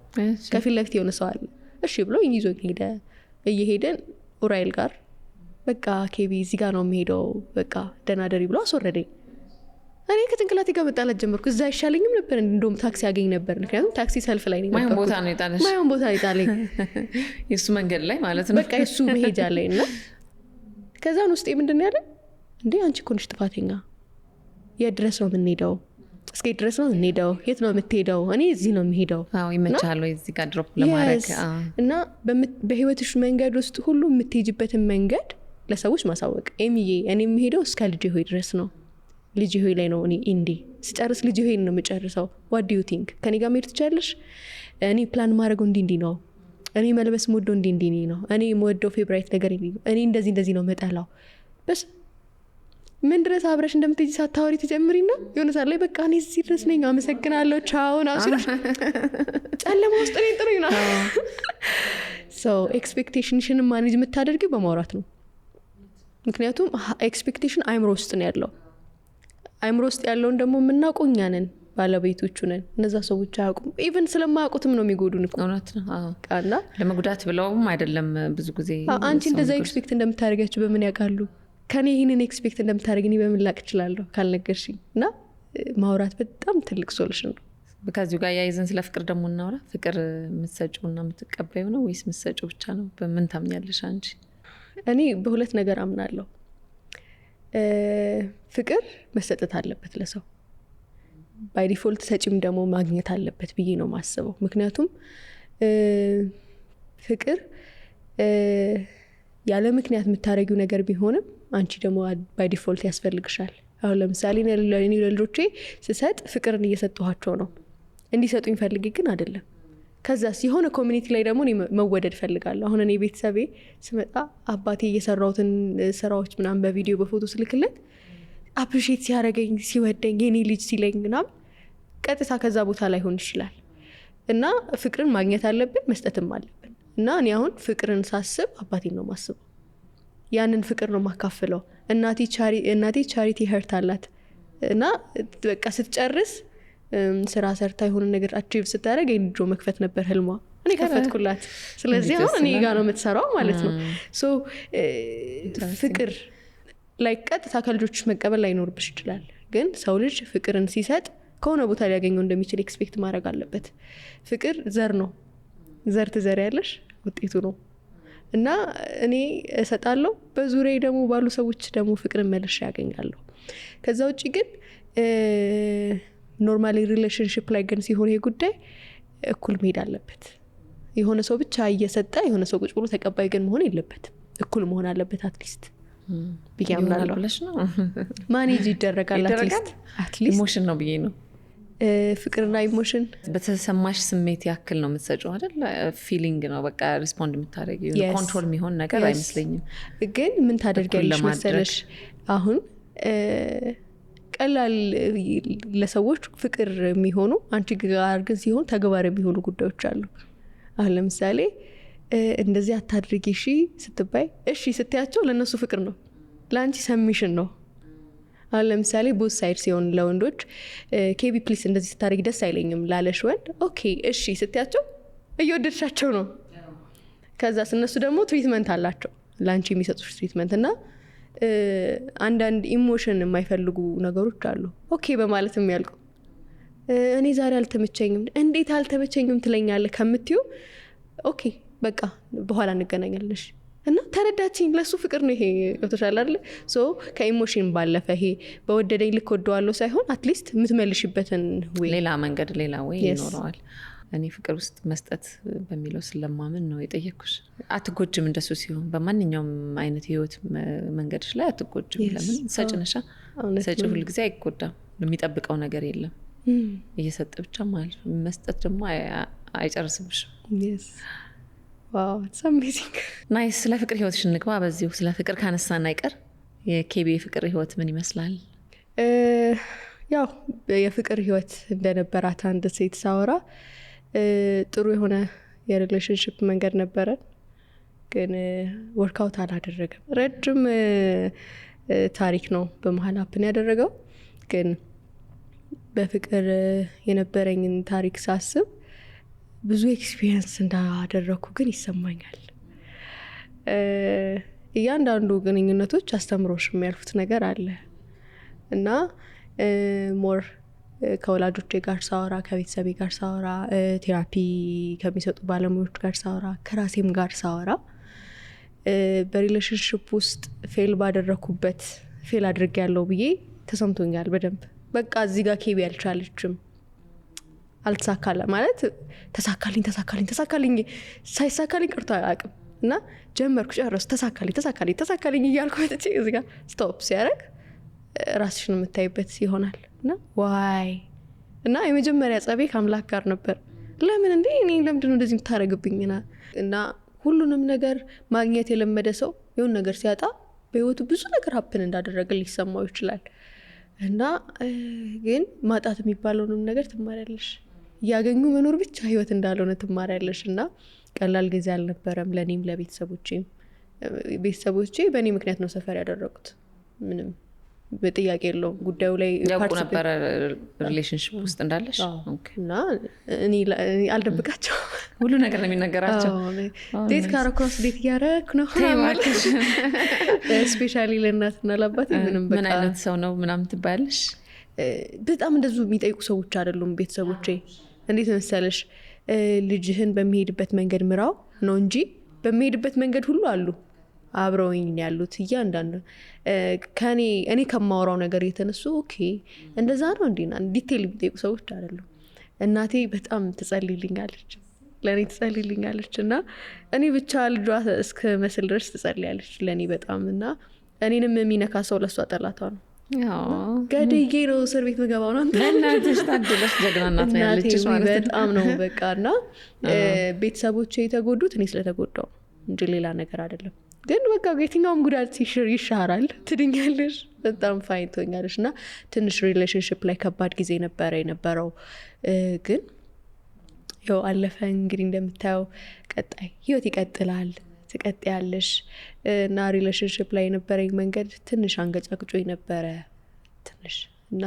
ከፊት ለፊት የሆነ ሰው አለ። እሺ ብሎ ይዞኝ ሄደ። እየሄደን ኡራኤል ጋር በቃ ኬቢ እዚህ ጋር ነው የሚሄደው በቃ ደናደሪ ብሎ አስወረደኝ። እኔ ከጭንቅላቴ ጋር መጣላት ጀመርኩ። እዛ አይሻለኝም ነበር እንደውም ታክሲ ያገኝ ነበር። ምክንያቱም ታክሲ ሰልፍ ላይ ነው ማይሆን ቦታ ነው የጣለሽ። ማይሆን ቦታ የጣለኝ የሱ መንገድ ላይ ማለት ነው። በቃ የሱ መሄጃ ላይ እና ከዛን ውስጥ ምንድን ነው ያለ እንዴ አንቺ እኮ ነሽ ጥፋተኛ። የት ድረስ ነው የምንሄደው? እስከ የት ድረስ ነው የምንሄደው? የት ነው የምትሄደው? እኔ እዚህ ነው የምሄደው። አዎ ይመቻል ወይ እዚህ ጋር ድሮፕ ለማድረግ እና በህይወትሽ መንገድ ውስጥ ሁሉ የምትሄጅበትን መንገድ ለሰዎች ማሳወቅ። ኤሚዬ እኔ የምሄደው እስከ ልጅ ሆይ ድረስ ነው። ልጅ ሆይ ላይ ነው እኔ እንዴ ስጨርስ ልጅ ሆይ ነው የምጨርሰው። ዋት ዱ ዩ ቲንክ? ከኔ ጋር መሄድ ትችላለሽ? እኔ ፕላን ማድረገው እንዲህ ነው። እኔ መልበስ የምወደው እንዲህ ነው። እኔ የምወደው ፌቨራይት ነገር እኔ እንደዚህ ነው መጣላው። በስ ምን ድረስ አብረሽ እንደምትሄጂ ሳታወሪ ትጀምሪና የሆነ ሰዓት ላይ በቃ እኔ እዚህ ድረስ ነኝ አመሰግናለሁ ቻው ና ሲልሽ ጨለማ ውስጥ ነኝ ጥሩኝ ነው። ሶ ኤክስፔክቴሽንሽን ማኔጅ የምታደርጊው በማውራት ነው። ምክንያቱም ኤክስፔክቴሽን አይምሮ ውስጥ ነው ያለው። አይምሮ ውስጥ ያለውን ደግሞ የምናውቀው እኛ ነን፣ ባለቤቶቹ ነን። እነዛ ሰዎች አያውቁም። ኢቨን ስለማያውቁትም ነው የሚጎዱን እኮ። እውነት ነው። ቃና ለመጉዳት ብለውም አይደለም ብዙ ጊዜ። አንቺ እንደዛ ኤክስፔክት እንደምታደርጋችሁ በምን ያውቃሉ? ከኔ ይህንን ኤክስፔክት እንደምታደርግ እኔ በምን ላቅ እችላለሁ ካልነገርሽኝ? እና ማውራት በጣም ትልቅ ሶሉሽን ነው። ከዚሁ ጋር ያይዘን ስለ ፍቅር ደግሞ እናውራ። ፍቅር የምትሰጪው እና የምትቀበዩ ነው ወይስ የምትሰጪው ብቻ ነው? በምን ታምኛለሽ አንቺ? እኔ በሁለት ነገር አምናለሁ። ፍቅር መሰጠት አለበት ለሰው፣ ባይ ዲፎልት ሰጪም ደግሞ ማግኘት አለበት ብዬ ነው ማስበው። ምክንያቱም ፍቅር ያለ ምክንያት የምታደርጊው ነገር ቢሆንም አንቺ ደግሞ ባይ ዲፎልት ያስፈልግሻል። አሁን ለምሳሌ እኔ ለልጆቼ ስሰጥ ፍቅርን እየሰጠኋቸው ነው። እንዲሰጡኝ ፈልጌ ግን አይደለም። ከዛስ የሆነ ኮሚኒቲ ላይ ደግሞ መወደድ ፈልጋለሁ። አሁን እኔ ቤተሰቤ ስመጣ አባቴ እየሰራሁትን ስራዎች ምናምን በቪዲዮ በፎቶ ስልክለት አፕሪሼት ሲያደርገኝ ሲወደኝ የኔ ልጅ ሲለኝ ምናምን ቀጥታ ከዛ ቦታ ላይ ሆን ይችላል እና ፍቅርን ማግኘት አለብን መስጠትም አለብን እና እኔ አሁን ፍቅርን ሳስብ አባቴን ነው ማስበው ያንን ፍቅር ነው ማካፈለው እናቴ ቻሪቲ ሄርት አላት እና በቃ ስትጨርስ ስራ ሰርታ የሆነ ነገር አቺቭ ስታደርግ የልጆ መክፈት ነበር ህልሟ እኔ ከፈትኩላት ስለዚህ አሁን እኔ ጋር ነው የምትሰራው ማለት ነው ሶ ፍቅር ላይ ቀጥታ ከልጆች መቀበል ላይኖርብሽ ይችላል ግን ሰው ልጅ ፍቅርን ሲሰጥ ከሆነ ቦታ ሊያገኘው እንደሚችል ኤክስፔክት ማድረግ አለበት ፍቅር ዘር ነው ዘር ትዘሪያለሽ ውጤቱ ነው እና እኔ እሰጣለሁ በዙሪያዬ ደግሞ ባሉ ሰዎች ደግሞ ፍቅርን መልሼ ያገኛለሁ ከዛ ውጪ ግን ኖርማሊ ሪሌሽንሺፕ ላይ ግን ሲሆን ይሄ ጉዳይ እኩል መሄድ አለበት የሆነ ሰው ብቻ እየሰጠ የሆነ ሰው ቁጭ ብሎ ተቀባይ ግን መሆን የለበትም እኩል መሆን አለበት አትሊስት ቢያምናለሁ ማኔጅ ይደረጋል አትሊስት ኢሞሽን ነው ብዬ ነው ፍቅርና ኢሞሽን በተሰማሽ ስሜት ያክል ነው የምትሰጪው አይደል ፊሊንግ ነው በቃ ሪስፖንድ የምታደርጊው ኮንትሮል የሚሆን ነገር አይመስለኝም ግን ምን ታደርጊያለሽ መሰለሽ አሁን ቀላል ለሰዎች ፍቅር የሚሆኑ አንቺ ጋር ግን ሲሆን ተግባር የሚሆኑ ጉዳዮች አሉ አሁን ለምሳሌ እንደዚህ አታድርጊ እሺ ስትባይ እሺ ስትያቸው ለነሱ ፍቅር ነው ለአንቺ ሰሚሽን ነው አሁን ለምሳሌ ቦት ሳይድ ሲሆን ለወንዶች ኬቢ ፕሊስ እንደዚህ ስታደርጊ ደስ አይለኝም ላለሽ ወንድ ኦኬ እሺ ስትያቸው እየወደድሻቸው ነው ከዛ እነሱ ደግሞ ትሪትመንት አላቸው ለአንቺ የሚሰጡሽ ትሪትመንት እና አንዳንድ ኢሞሽን የማይፈልጉ ነገሮች አሉ ኦኬ በማለት የሚያልቁ እኔ ዛሬ አልተመቸኝም እንዴት አልተመቸኝም ትለኛለህ ከምትዩ ኦኬ በቃ በኋላ እንገናኛለሽ እና ተረዳችኝ ለሱ ፍቅር ነው ይሄ ገብቶሻል አይደል ሶ ከኢሞሽን ባለፈ ይሄ በወደደኝ ልክ ወደዋለሁ ሳይሆን አትሊስት የምትመልሽበትን ሌላ መንገድ ሌላ ወይ ይኖረዋል እኔ ፍቅር ውስጥ መስጠት በሚለው ስለማምን ነው የጠየኩሽ አትጎጅም እንደሱ ሲሆን በማንኛውም አይነት ህይወት መንገድሽ ላይ አትጎጅም ለምን ሰጭነሻ ሰጭ ሁሉ ጊዜ አይጎዳም የሚጠብቀው ነገር የለም እየሰጠ ብቻ ማለት መስጠት ደግሞ አይጨርስብሽም yes wow it's amazing ናይስ ስለ ፍቅር ህይወትሽ እንግባ በዚሁ ስለ ፍቅር ካነሳን አይቀር የኬቢ ፍቅር ህይወት ምን ይመስላል ያው የፍቅር ህይወት እንደነበራት አንድ ሴት ሳወራ ጥሩ የሆነ የሪሌሽንሺፕ መንገድ ነበረን ግን ወርክአውት አላደረገም ረጅም ታሪክ ነው በመሃል አፕን ያደረገው ግን በፍቅር የነበረኝን ታሪክ ሳስብ ብዙ ኤክስፒሪየንስ እንዳደረኩ ግን ይሰማኛል እያንዳንዱ ግንኙነቶች አስተምሮሽ የሚያልፉት ነገር አለ እና ሞር ከወላጆቼ ጋር ሳወራ ከቤተሰቤ ጋር ሳወራ ቴራፒ ከሚሰጡ ባለሙያዎች ጋር ሳወራ ከራሴም ጋር ሳወራ በሪሌሽንሺፕ ውስጥ ፌል ባደረኩበት ፌል አድርጌያለሁ ብዬ ተሰምቶኛል በደንብ በቃ እዚህ ጋር ኬቢ አልቻለችም አልተሳካለ ማለት ተሳካልኝ ሳይሳካልኝ ቀርቶ አያውቅም እና ጀመርኩ ጨረሱ ተሳካልኝ እያልኩ መጥቼ እዚህ ጋር ስቶፕ ሲያደርግ ራስሽን የምታይበት ይሆናል እና ዋይ እና የመጀመሪያ ጸቤ ከአምላክ ጋር ነበር ለምን እንዴ እኔ ለምንድነው እንደዚህ የምታረግብኝና እና ሁሉንም ነገር ማግኘት የለመደ ሰው የሆነ ነገር ሲያጣ በህይወቱ ብዙ ነገር ሀፕን እንዳደረገ ሊሰማው ይችላል እና ግን ማጣት የሚባለውንም ነገር ትማሪያለሽ ያገኙ መኖር ብቻ ህይወት እንዳልሆነ ትማሪያለሽ እና ቀላል ጊዜ አልነበረም ለኔም ለቤተሰቦቼም ቤተሰቦቼ በእኔ ምክንያት ነው ሰፈር ያደረጉት ምንም በጥያቄ የለውም ጉዳዩ ላይ ያውቁ ነበር ሪሌሽንሺፕ ውስጥ እንዳለሽ እና እኔ አልደብቃቸው ሁሉ ነገር ነው የሚነገራቸው ዴት ካረክሮስ ዴት እያረክ ነው ስፔሻሊ ለእናትና ለአባቴ ምንም በቃ ምን አይነት ሰው ነው ምናምን ትባያለሽ በጣም እንደዙ የሚጠይቁ ሰዎች አይደሉም ቤተሰቦቼ እንዴት መሰለሽ ልጅህን በሚሄድበት መንገድ ምራው ነው እንጂ በሚሄድበት መንገድ ሁሉ አሉ አብረውኝ ያሉት እያንዳንዱ እኔ ከማወራው ነገር የተነሱ ኦኬ እንደዛ ነው እንዲና ዲቴል የሚጠይቁ ሰዎች አይደሉም እናቴ በጣም ትጸልይልኛለች ለኔ ትጸልይልኛለች እና እኔ ብቻ ልጇ እስከ መስል ድረስ ትጸልያለች ለኔ በጣም እና እኔንም የሚነካ ሰው ለሷ ጠላቷ ነው ገደዬ ነው እስር ቤት መገባው ነው እናትሽ ታደለሽ ጀግና እናት ነው ያለችሽ ማለት በጣም ነው በቃና ቤተሰቦቼ የተጎዱት እኔ ስለተጎዳው እንጂ ሌላ ነገር አይደለም ግን በቃ የትኛውም ጉዳት ይሻራል፣ ትድኛለሽ፣ በጣም ፋይን ትሆኛለሽ። እና ትንሽ ሪሌሽንሽፕ ላይ ከባድ ጊዜ የነበረው ግን ያው አለፈ። እንግዲህ እንደምታየው ቀጣይ ህይወት ይቀጥላል፣ ትቀጥያለሽ። እና ሪሌሽንሽፕ ላይ የነበረኝ መንገድ ትንሽ አንገጫግጮኝ ነበረ ትንሽ እና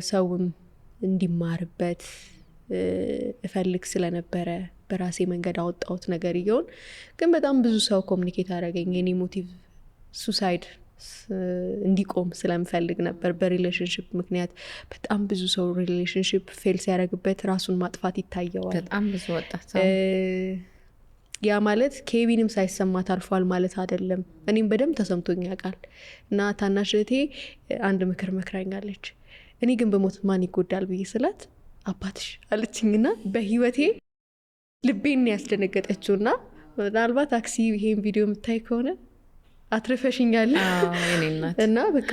ሰውም እንዲማርበት እፈልግ ስለነበረ በራሴ መንገድ አወጣሁት ነገር ይሆን። ግን በጣም ብዙ ሰው ኮሚኒኬት አደረገኝ። የኔ ሞቲቭ ሱሳይድ እንዲቆም ስለምፈልግ ነበር። በሪሌሽንሽፕ ምክንያት በጣም ብዙ ሰው ሪሌሽንሽፕ ፌል ሲያደርግበት ራሱን ማጥፋት ይታየዋል። በጣም ብዙ ወጣት ያ ማለት ኬቢንም ሳይሰማት አልፏል ማለት አይደለም። እኔም በደንብ ተሰምቶኝ ያውቃል። እና ታናሽ እህቴ አንድ ምክር መክራኛለች። እኔ ግን በሞት ማን ይጎዳል ብዬ ስላት አባትሽ አለችኝና በህይወቴ ልቤን ያስደነገጠችውና ምናልባት አክሲ ይሄን ቪዲዮ የምታይ ከሆነ አትርፈሽኛል እና በቃ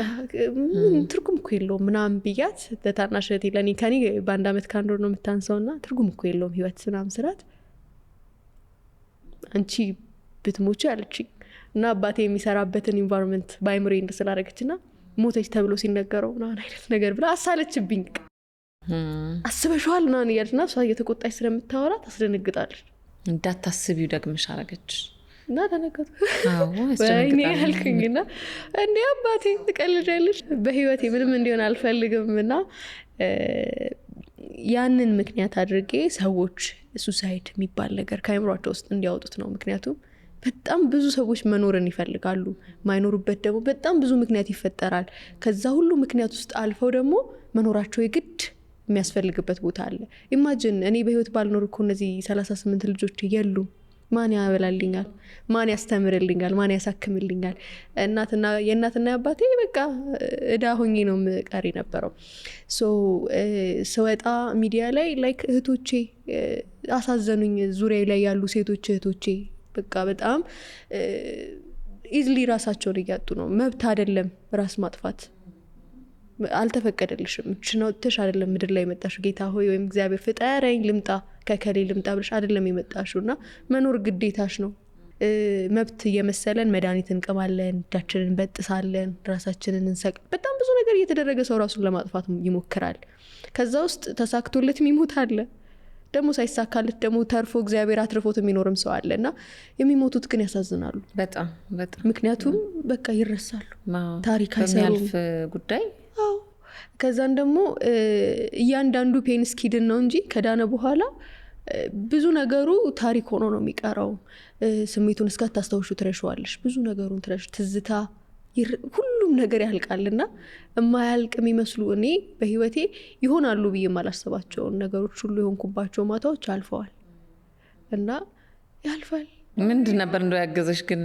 ትርጉም እኮ የለውም ምናምን ብያት ለታናሽ እህቴ ለእኔ ከኔ በአንድ ዓመት ከአንድ ወር ነው የምታንሰውና ትርጉም እኮ የለውም ህይወት ምናምን ስላት አንቺ ብትሞች አለችኝ። እና አባቴ የሚሰራበትን ኢንቫይሮንመንት በአይምሬ እንድ ስላደረገችና ሞተች ተብሎ ሲነገረው ምናምን አይነት ነገር ብላ አሳለችብኝ። አስበሽዋል ምናምን እያለችና እሷ እየተቆጣች ስለምታወራ ታስደነግጣለች። እንዳታስቢው ደግመሽ አረገች እና ተነገጡ ወይኔ ያልኩኝና እንዴ አባቴ ትቀልጃለሽ፣ በህይወቴ ምንም እንዲሆን አልፈልግም። እና ያንን ምክንያት አድርጌ ሰዎች ሱሳይድ የሚባል ነገር ከአይምሯቸው ውስጥ እንዲያወጡት ነው። ምክንያቱም በጣም ብዙ ሰዎች መኖርን ይፈልጋሉ፣ ማይኖሩበት ደግሞ በጣም ብዙ ምክንያት ይፈጠራል። ከዛ ሁሉ ምክንያት ውስጥ አልፈው ደግሞ መኖራቸው የግድ የሚያስፈልግበት ቦታ አለ። ኢማጂን እኔ በህይወት ባልኖር እኮ እነዚህ 38 ልጆች የሉም። ማን ያበላልኛል? ማን ያስተምርልኛል? ማን ያሳክምልኛል? የእናትና የአባቴ በቃ እዳ ሆኜ ነው ቀሪ ነበረው። ስወጣ ሚዲያ ላይ ላይክ እህቶቼ አሳዘኑኝ። ዙሪያ ላይ ያሉ ሴቶች እህቶቼ በቃ በጣም ኢዝሊ ራሳቸውን እያጡ ነው። መብት አይደለም ራስ ማጥፋት፣ አልተፈቀደልሽም። እችነውትሽ አይደለም ምድር ላይ የመጣሽ ጌታ ሆይ ወይም እግዚአብሔር ፍጠረኝ ልምጣ ከከሌ ልምጣ ብለሽ አይደለም የመጣሽው እና መኖር ግዴታሽ ነው። መብት እየመሰለን መድኃኒት እንቅማለን፣ እጃችንን እንበጥሳለን፣ ራሳችንን እንሰቅል። በጣም ብዙ ነገር እየተደረገ ሰው ራሱን ለማጥፋት ይሞክራል። ከዛ ውስጥ ተሳክቶለት የሚሞት አለ፣ ደግሞ ሳይሳካለት ደግሞ ተርፎ እግዚአብሔር አትርፎት የሚኖርም ሰው አለ። እና የሚሞቱት ግን ያሳዝናሉ በጣም። ምክንያቱም በቃ ይረሳሉ፣ ታሪክ አይሰሩም ጉዳይ። ከዛን ደግሞ እያንዳንዱ ፔን ስኪድን ነው እንጂ ከዳነ በኋላ ብዙ ነገሩ ታሪክ ሆኖ ነው የሚቀረው። ስሜቱን እስካታስታውሹ ትረሽዋለሽ፣ ብዙ ነገሩን ትረሽ፣ ትዝታ፣ ሁሉም ነገር ያልቃልና የማያልቅ የሚመስሉ እኔ በህይወቴ ይሆናሉ ብዬ የማላስባቸውን ነገሮች ሁሉ የሆንኩባቸው ማታዎች አልፈዋል እና ያልፋል። ምንድን ነበር እንደው ያገዘሽ ግን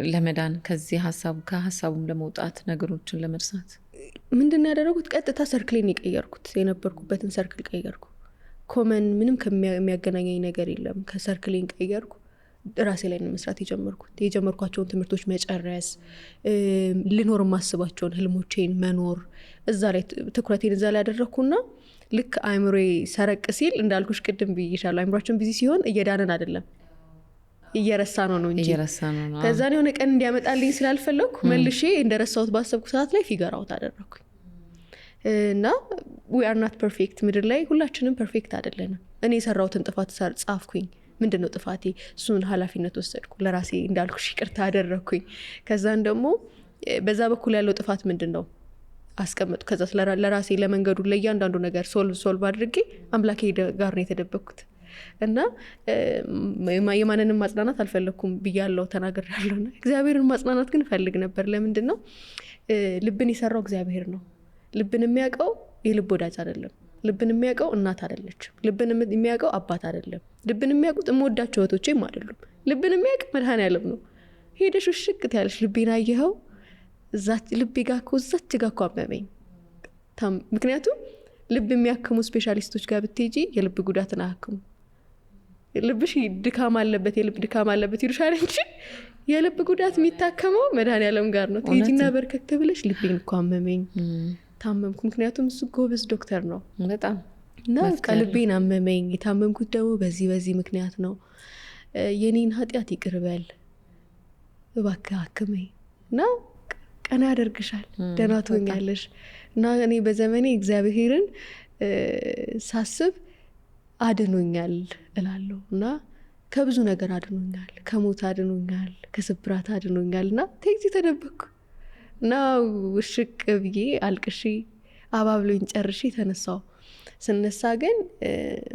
ለመዳን ከዚህ ከሀሳቡም ለመውጣት ነገሮችን ለመርሳት? ምንድን ያደረጉት? ቀጥታ ሰርክሌን የቀየርኩት፣ የነበርኩበትን ሰርክል ቀየርኩ። ኮመን ምንም የሚያገናኘኝ ነገር የለም። ከሰርክሌን ቀየርኩ። ራሴ ላይ መስራት የጀመርኳቸውን ትምህርቶች መጨረስ፣ ልኖር የማስባቸውን ህልሞቼን መኖር፣ እዛ ላይ ትኩረቴን እዛ ላይ ያደረግኩና ልክ አይምሮ ሰረቅ ሲል እንዳልኩሽ ቅድም ብዬሻለሁ፣ አይምሯችን ቢዚ ሲሆን እየዳነን አይደለም እየረሳ ነው እንጂ ከዛን የሆነ ቀን እንዲያመጣልኝ ስላልፈለግኩ መልሼ እንደረሳሁት ባሰብኩ ሰዓት ላይ ፊገር አውት አደረግኩኝ። እና we are not perfect፣ ምድር ላይ ሁላችንም ፐርፌክት አይደለንም። እኔ የሰራሁትን ጥፋት ጻፍኩኝ። ምንድነው ጥፋቴ? እሱን ኃላፊነት ወሰድኩ። ለራሴ እንዳልኩሽ ይቅርታ አደረግኩኝ። ከዛን ደግሞ በዛ በኩል ያለው ጥፋት ምንድነው አስቀመጡ። ከዛ ለራሴ ለመንገዱ ለእያንዳንዱ ነገር ሶልቭ አድርጌ አምላኬ ጋር ነው የተደበቅኩት። እና የማንንም ማጽናናት አልፈለኩም ብያለሁ፣ ተናግሬያለሁ። እግዚአብሔርን ማጽናናት ግን ፈልግ ነበር። ለምንድን ነው? ልብን የሰራው እግዚአብሔር ነው። ልብን የሚያውቀው የልብ ወዳጅ አይደለም። ልብን የሚያውቀው እናት አይደለችም። ልብን የሚያውቀው አባት አይደለም። ልብን የሚያውቁት የምወዳቸው እህቶቼም አይደሉም። ልብን የሚያውቅ መድኃኔዓለም ነው። ሄደሽ ውሽቅት ያለሽ ልቤን አየኸው? ልቤ ጋር እኮ እዛች ጋር እኮ አመመኝ። ምክንያቱም ልብ የሚያክሙ ስፔሻሊስቶች ጋር ብትሄጂ የልብ ጉዳትን አያክሙ። ልብሽ ድካም አለበት፣ የልብ ድካም አለበት ይሉሻል እንጂ የልብ ጉዳት የሚታከመው መድኃኔዓለም ጋር ነው። ትሄጂና በርከክ ብለሽ ልቤን እኮ አመመኝ፣ ታመምኩ። ምክንያቱም እሱ ጎበዝ ዶክተር ነው በጣም እና ልቤን አመመኝ። የታመምኩት ደግሞ በዚህ ምክንያት ነው። የኔን ኃጢአት ይቅርበል፣ እባክህ አክመኝ እና ቀና ያደርግሻል፣ ደህና ትሆኛለሽ። እና እኔ በዘመኔ እግዚአብሔርን ሳስብ አድኖኛል እላለሁ እና ከብዙ ነገር አድኖኛል፣ ከሞት አድኖኛል፣ ከስብራት አድኖኛል። እና ተይዚ ተደበኩ እና ውሽቅ ብዬ አልቅሺ አባብሎኝ ጨርሼ ተነሳው። ስነሳ ግን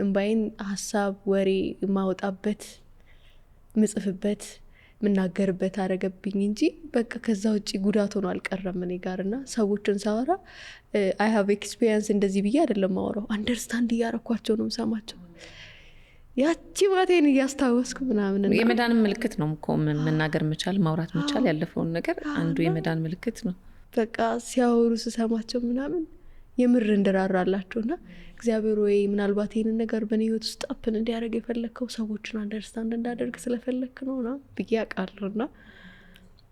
እምባይን ሀሳብ ወሬ ማወጣበት ምጽፍበት ምናገርበት አረገብኝ እንጂ በቃ ከዛ ውጭ ጉዳት ሆኖ አልቀረም እኔ ጋር። እና ሰዎችን ሳወራ አይ ሃቭ ኤክስፒሪየንስ እንደዚህ ብዬ አይደለም ማወራው፣ አንደርስታንድ እያረኳቸው ነው ሰማቸው፣ ያቺ ማቴን እያስታወስኩ ምናምን። የመዳን ምልክት ነው እኮ መናገር መቻል፣ ማውራት መቻል፣ ያለፈውን ነገር አንዱ የመዳን ምልክት ነው። በቃ ሲያወሩ ስሰማቸው ምናምን የምር እንድራራላቸው እና እግዚአብሔር ወይ ምናልባት ይህንን ነገር በእኔ ህይወት ውስጥ አፕን እንዲያደርግ የፈለግከው ሰዎችን አንደርስታንድ እንዳደርግ ስለፈለግክ ነው ና ብዬ አውቃለሁ። እና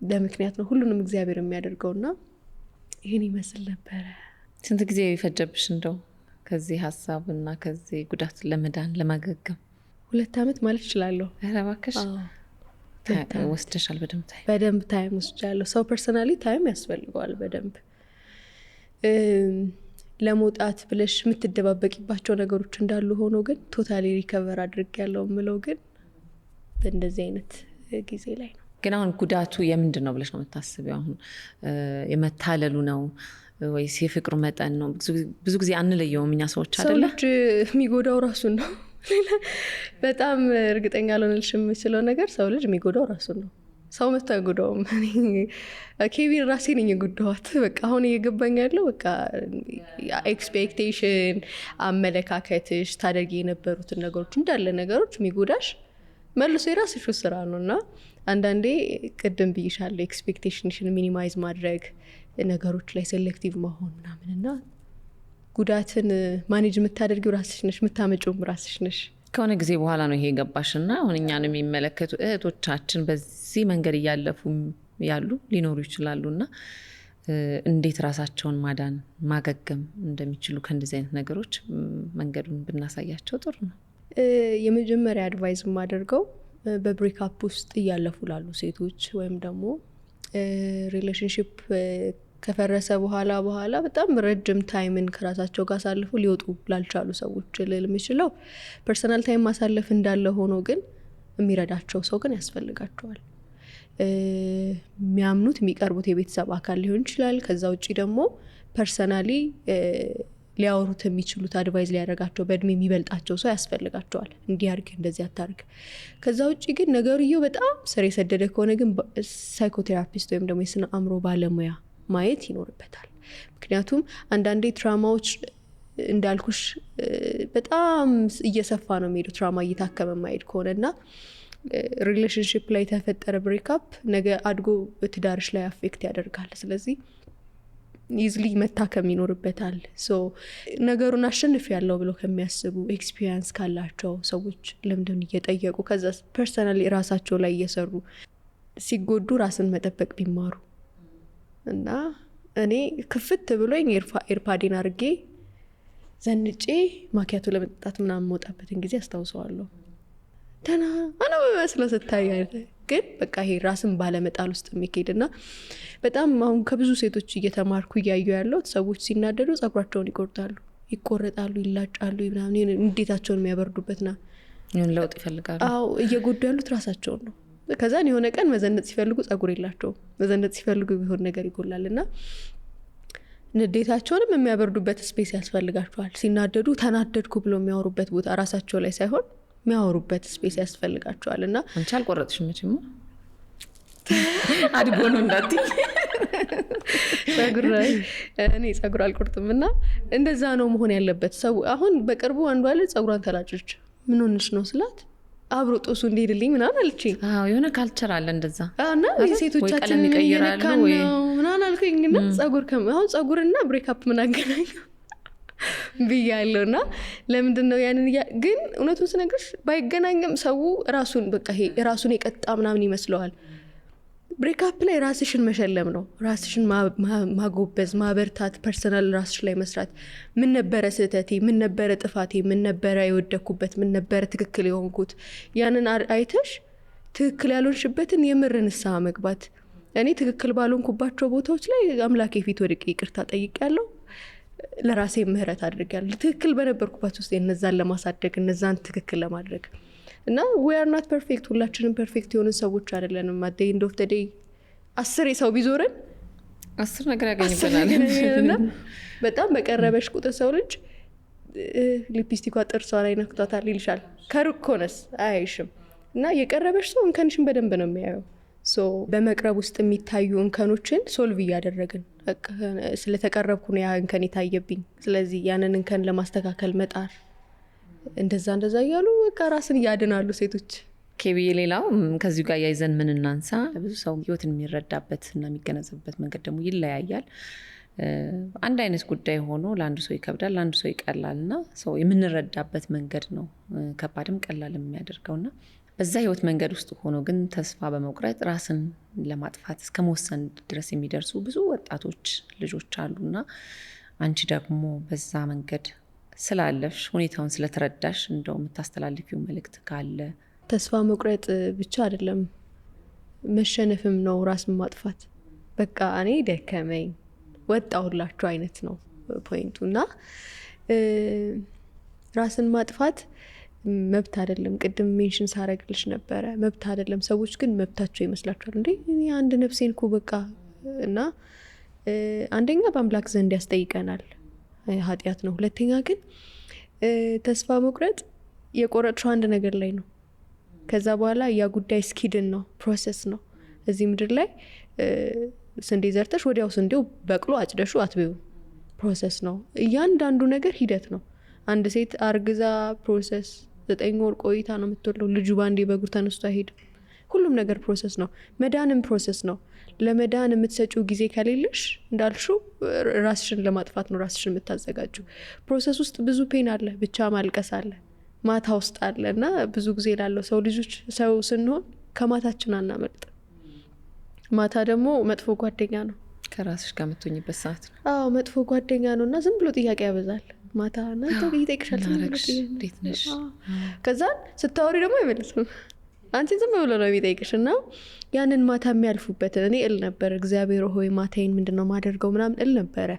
ለምክንያት ነው ሁሉንም እግዚአብሔር የሚያደርገው። እና ይህን ይመስል ነበረ። ስንት ጊዜ የፈጀብሽ እንደው ከዚህ ሀሳብ እና ከዚህ ጉዳት ለመዳን ለማገገም? 2 ዓመት ማለት እችላለሁ። ኧረ እባክሽ ወስደሻል። በደንብ ታይም ወስጃለሁ። ሰው ፐርሰናሊ ታይም ያስፈልገዋል በደንብ ለመውጣት ብለሽ የምትደባበቂባቸው ነገሮች እንዳሉ ሆኖ ግን ቶታሊ ሪከቨር አድርግ ያለው ምለው ግን በእንደዚህ አይነት ጊዜ ላይ ነው። ግን አሁን ጉዳቱ የምንድን ነው ብለሽ ነው የምታስቢው? አሁን የመታለሉ ነው ወይስ የፍቅሩ መጠን ነው? ብዙ ጊዜ አንለየውም እኛ ሰዎች አይደለ? ሰው ልጅ የሚጎዳው ራሱን ነው። በጣም እርግጠኛ ልሆንልሽ የምችለው ነገር ሰው ልጅ የሚጎዳው ራሱን ነው። ሰው መጥቶ አይጎዳውም። ኬቪን ራሴ ነኝ የጎዳዋት። በቃ አሁን እየገባኝ ያለው በቃ ኤክስፔክቴሽን፣ አመለካከትሽ፣ ታደርጊ የነበሩትን ነገሮች እንዳለ ነገሮች የሚጎዳሽ መልሶ የራስሽ ስራ ነው። እና አንዳንዴ ቅድም ብይሻለሁ ኤክስፔክቴሽንሽን ሚኒማይዝ ማድረግ፣ ነገሮች ላይ ሴሌክቲቭ መሆን ምናምን እና ጉዳትን ማኔጅ የምታደርጊው ራስሽ ነሽ፣ የምታመጪውም ራስሽ ነሽ። ከሆነ ጊዜ በኋላ ነው ይሄ ገባሽና አሁን እኛን የሚመለከቱ እህቶቻችን በዚህ መንገድ እያለፉ ያሉ ሊኖሩ ይችላሉና እንዴት ራሳቸውን ማዳን ማገገም እንደሚችሉ ከእንደዚህ አይነት ነገሮች መንገዱን ብናሳያቸው ጥሩ ነው። የመጀመሪያ አድቫይዝ የማደርገው በብሬክአፕ ውስጥ እያለፉ ላሉ ሴቶች ወይም ደግሞ ሪሌሽንሽፕ ከፈረሰ በኋላ በጣም ረጅም ታይምን ከራሳቸው ጋር አሳልፉ ሊወጡ ላልቻሉ ሰዎች ልል የምችለው ፐርሰናል ታይም ማሳለፍ እንዳለ ሆኖ ግን የሚረዳቸው ሰው ግን ያስፈልጋቸዋል። የሚያምኑት የሚቀርቡት የቤተሰብ አካል ሊሆን ይችላል። ከዛ ውጭ ደግሞ ፐርሰናሊ ሊያወሩት የሚችሉት አድቫይዝ ሊያደርጋቸው በእድሜ የሚበልጣቸው ሰው ያስፈልጋቸዋል። እንዲያርግ እንደዚህ አታርግ። ከዛ ውጭ ግን ነገርየው በጣም ስር የሰደደ ከሆነ ግን ሳይኮቴራፒስት ወይም ደግሞ የስነ አእምሮ ባለሙያ ማየት ይኖርበታል። ምክንያቱም አንዳንዴ ትራማዎች እንዳልኩሽ በጣም እየሰፋ ነው የሚሄዱ ትራማ እየታከመ ማሄድ ከሆነና ሪሌሽንሽፕ ላይ የተፈጠረ ብሬክአፕ ነገ አድጎ በትዳርሽ ላይ አፌክት ያደርጋል። ስለዚህ ኢዝሊ መታከም ይኖርበታል። ነገሩን አሸንፍ ያለው ብለው ከሚያስቡ ኤክስፒሪየንስ ካላቸው ሰዎች ልምድን እየጠየቁ ከዛ ፐርሰናሊ ራሳቸው ላይ እየሰሩ ሲጎዱ ራስን መጠበቅ ቢማሩ እና እኔ ክፍት ብሎኝ ኤርፓዲን አርጌ ዘንጬ ማኪያቶ ለመጠጣት ምናምን መውጣበትን ጊዜ አስታውሰዋለሁ። ደህና አና በመስሎ ስታይ ግን በቃ ይሄ ራስን ባለመጣል ውስጥ የሚሄድና በጣም አሁን ከብዙ ሴቶች እየተማርኩ እያዩ ያለው ሰዎች ሲናደዱ ጸጉራቸውን ይቆረጣሉ፣ ይላጫሉ፣ ምናምን እንዴታቸውን የሚያበርዱበትና ይሁን ለውጥ ይፈልጋሉ። አዎ እየጎዱ ያሉት ራሳቸውን ነው። ከዛን የሆነ ቀን መዘነጥ ሲፈልጉ ጸጉር የላቸውም፣ መዘነጥ ሲፈልጉ ቢሆን ነገር ይጎላልና ንዴታቸውንም የሚያበርዱበት ስፔስ ያስፈልጋቸዋል። ሲናደዱ ተናደድኩ ብሎ የሚያወሩበት ቦታ ራሳቸው ላይ ሳይሆን የሚያወሩበት ስፔስ ያስፈልጋቸዋል። እና አንቺ አልቆረጥሽም መቼም አድጎ ነው እንዳትይ ጸጉር እኔ ጸጉር አልቆርጥም እና እንደዛ ነው መሆን ያለበት። ሰው አሁን በቅርቡ አንዷ ልጅ ጸጉሯን ተላጨች። ምን ሆነሽ ነው ስላት አብሮ ጦሱ እንዲሄድልኝ ምናምን አለችኝ። የሆነ ካልቸር አለ እንደዛ እና የሴቶቻችን እየነካን ነው ምናምን አልኩኝ። እና አሁን ጸጉርና ብሬክአፕ ምን አገናኘው ብያለሁ። እና ለምንድን ነው ያንን ግን እውነቱን ስነግርሽ ባይገናኝም ሰው ራሱን በቃ ይሄ ራሱን የቀጣ ምናምን ይመስለዋል። ብሬክአፕ ላይ ራስሽን መሸለም ነው፣ ራስሽን ማጎበዝ፣ ማበርታት፣ ፐርሰናል ራስሽ ላይ መስራት። ምን ነበረ ስህተቴ፣ ምን ነበረ ጥፋቴ፣ ምን ነበረ የወደኩበት፣ ምን ነበረ ትክክል የሆንኩት፣ ያንን አይተሽ ትክክል ያልሆንሽበትን የምር ንስሐ መግባት። እኔ ትክክል ባልሆንኩባቸው ቦታዎች ላይ አምላኬ ፊት ወድቄ ይቅርታ ጠይቄያለሁ፣ ለራሴ ምህረት አድርጌያለሁ። ትክክል በነበርኩባት ውስጥ እነዛን ለማሳደግ እነዛን ትክክል ለማድረግ እና we are not perfect፣ ሁላችንም ፐርፌክት የሆንን ሰዎች አይደለንም። at the end of the day 10 ሰው ቢዞረን 10 ነገር ያገኝበታል። በጣም በቀረበሽ ቁጥር ሰው ልጅ ሊፕስቲኳ ጥርሷ ላይ ነክቷታል ይልሻል፣ ከሩቅ ኮነስ አያይሽም። እና የቀረበሽ ሰው እንከንሽን በደንብ ነው የሚያየው። በመቅረብ ውስጥ የሚታዩ እንከኖችን ሶልቭ እያደረግን ስለተቀረብኩ ነው ያ እንከን የታየብኝ፣ ስለዚህ ያንን እንከን ለማስተካከል መጣር፣ እንደዛ እያሉ በቃ ራስን ያድናሉ ሴቶች። ኬቢዬ ሌላው ከዚሁ ጋር ያይዘን ምን እናንሳ፣ ብዙ ሰው ህይወትን የሚረዳበት እና የሚገነዘብበት መንገድ ደግሞ ይለያያል። አንድ አይነት ጉዳይ ሆኖ ለአንዱ ሰው ይከብዳል፣ ለአንዱ ሰው ይቀላል እና ሰው የምንረዳበት መንገድ ነው ከባድም ቀላል የሚያደርገውና በዛ ህይወት መንገድ ውስጥ ሆኖ ግን ተስፋ በመቁረጥ ራስን ለማጥፋት እስከ መወሰን ድረስ የሚደርሱ ብዙ ወጣቶች ልጆች አሉና አንቺ ደግሞ በዛ መንገድ ስላለፍሽ ሁኔታውን ስለተረዳሽ እንደው የምታስተላልፊው መልእክት ካለ? ተስፋ መቁረጥ ብቻ አይደለም መሸነፍም ነው ራስን ማጥፋት። በቃ እኔ ደከመኝ ወጣሁላችሁ አይነት ነው ፖይንቱ። እና ራስን ማጥፋት መብት አይደለም። ቅድም ሜንሽን ሳረግልሽ ነበረ፣ መብት አይደለም። ሰዎች ግን መብታቸው ይመስላቸዋል። እንዴ እኔ አንድ ነፍሴን እኮ በቃ። እና አንደኛ በአምላክ ዘንድ ያስጠይቀናል፣ ኃጢአት ነው። ሁለተኛ ግን ተስፋ መቁረጥ የቆረጥሽው አንድ ነገር ላይ ነው። ከዛ በኋላ ያ ጉዳይ ስኪድን ነው፣ ፕሮሰስ ነው። እዚህ ምድር ላይ ስንዴ ዘርተሽ ወዲያው ስንዴው በቅሎ አጭደሹ አትበዩ፣ ፕሮሰስ ነው። እያንዳንዱ ነገር ሂደት ነው። አንድ ሴት አርግዛ ፕሮሰስ 9 ወር ቆይታ ነው የምትወልደው። ልጁ ባንዴ በእግሩ ተነስቶ አይሄድም። ሁሉም ነገር ፕሮሰስ ነው። መዳንም ፕሮሰስ ነው። ለመዳን የምትሰጪው ጊዜ ከሌለሽ እንዳልሽው ራስሽን ለማጥፋት ነው ራስሽን የምታዘጋጁ። ፕሮሰስ ውስጥ ብዙ ፔን አለ፣ ብቻ ማልቀስ አለ፣ ማታ ውስጥ አለ። እና ብዙ ጊዜ ላለው ሰው ልጆች ሰው ስንሆን ከማታችን አናመልጥ። ማታ ደግሞ መጥፎ ጓደኛ ነው፣ ከራስሽ ጋር የምትሆኝበት ሰዓት ነው። አዎ መጥፎ ጓደኛ ነው እና ዝም ብሎ ጥያቄ ያበዛል። ማታ ናንተ ይጠይቅሻል፣ እንዴት ነሽ? ከዛ ስታወሪ ደግሞ አይመልስም፣ አንቺ ዝም ብሎ ነው የሚጠይቅሽ። እና ያንን ማታ የሚያልፉበትን እኔ እል ነበር፣ እግዚአብሔር ሆይ ማታዬን ምንድነው ማደርገው ምናምን እል ነበረ።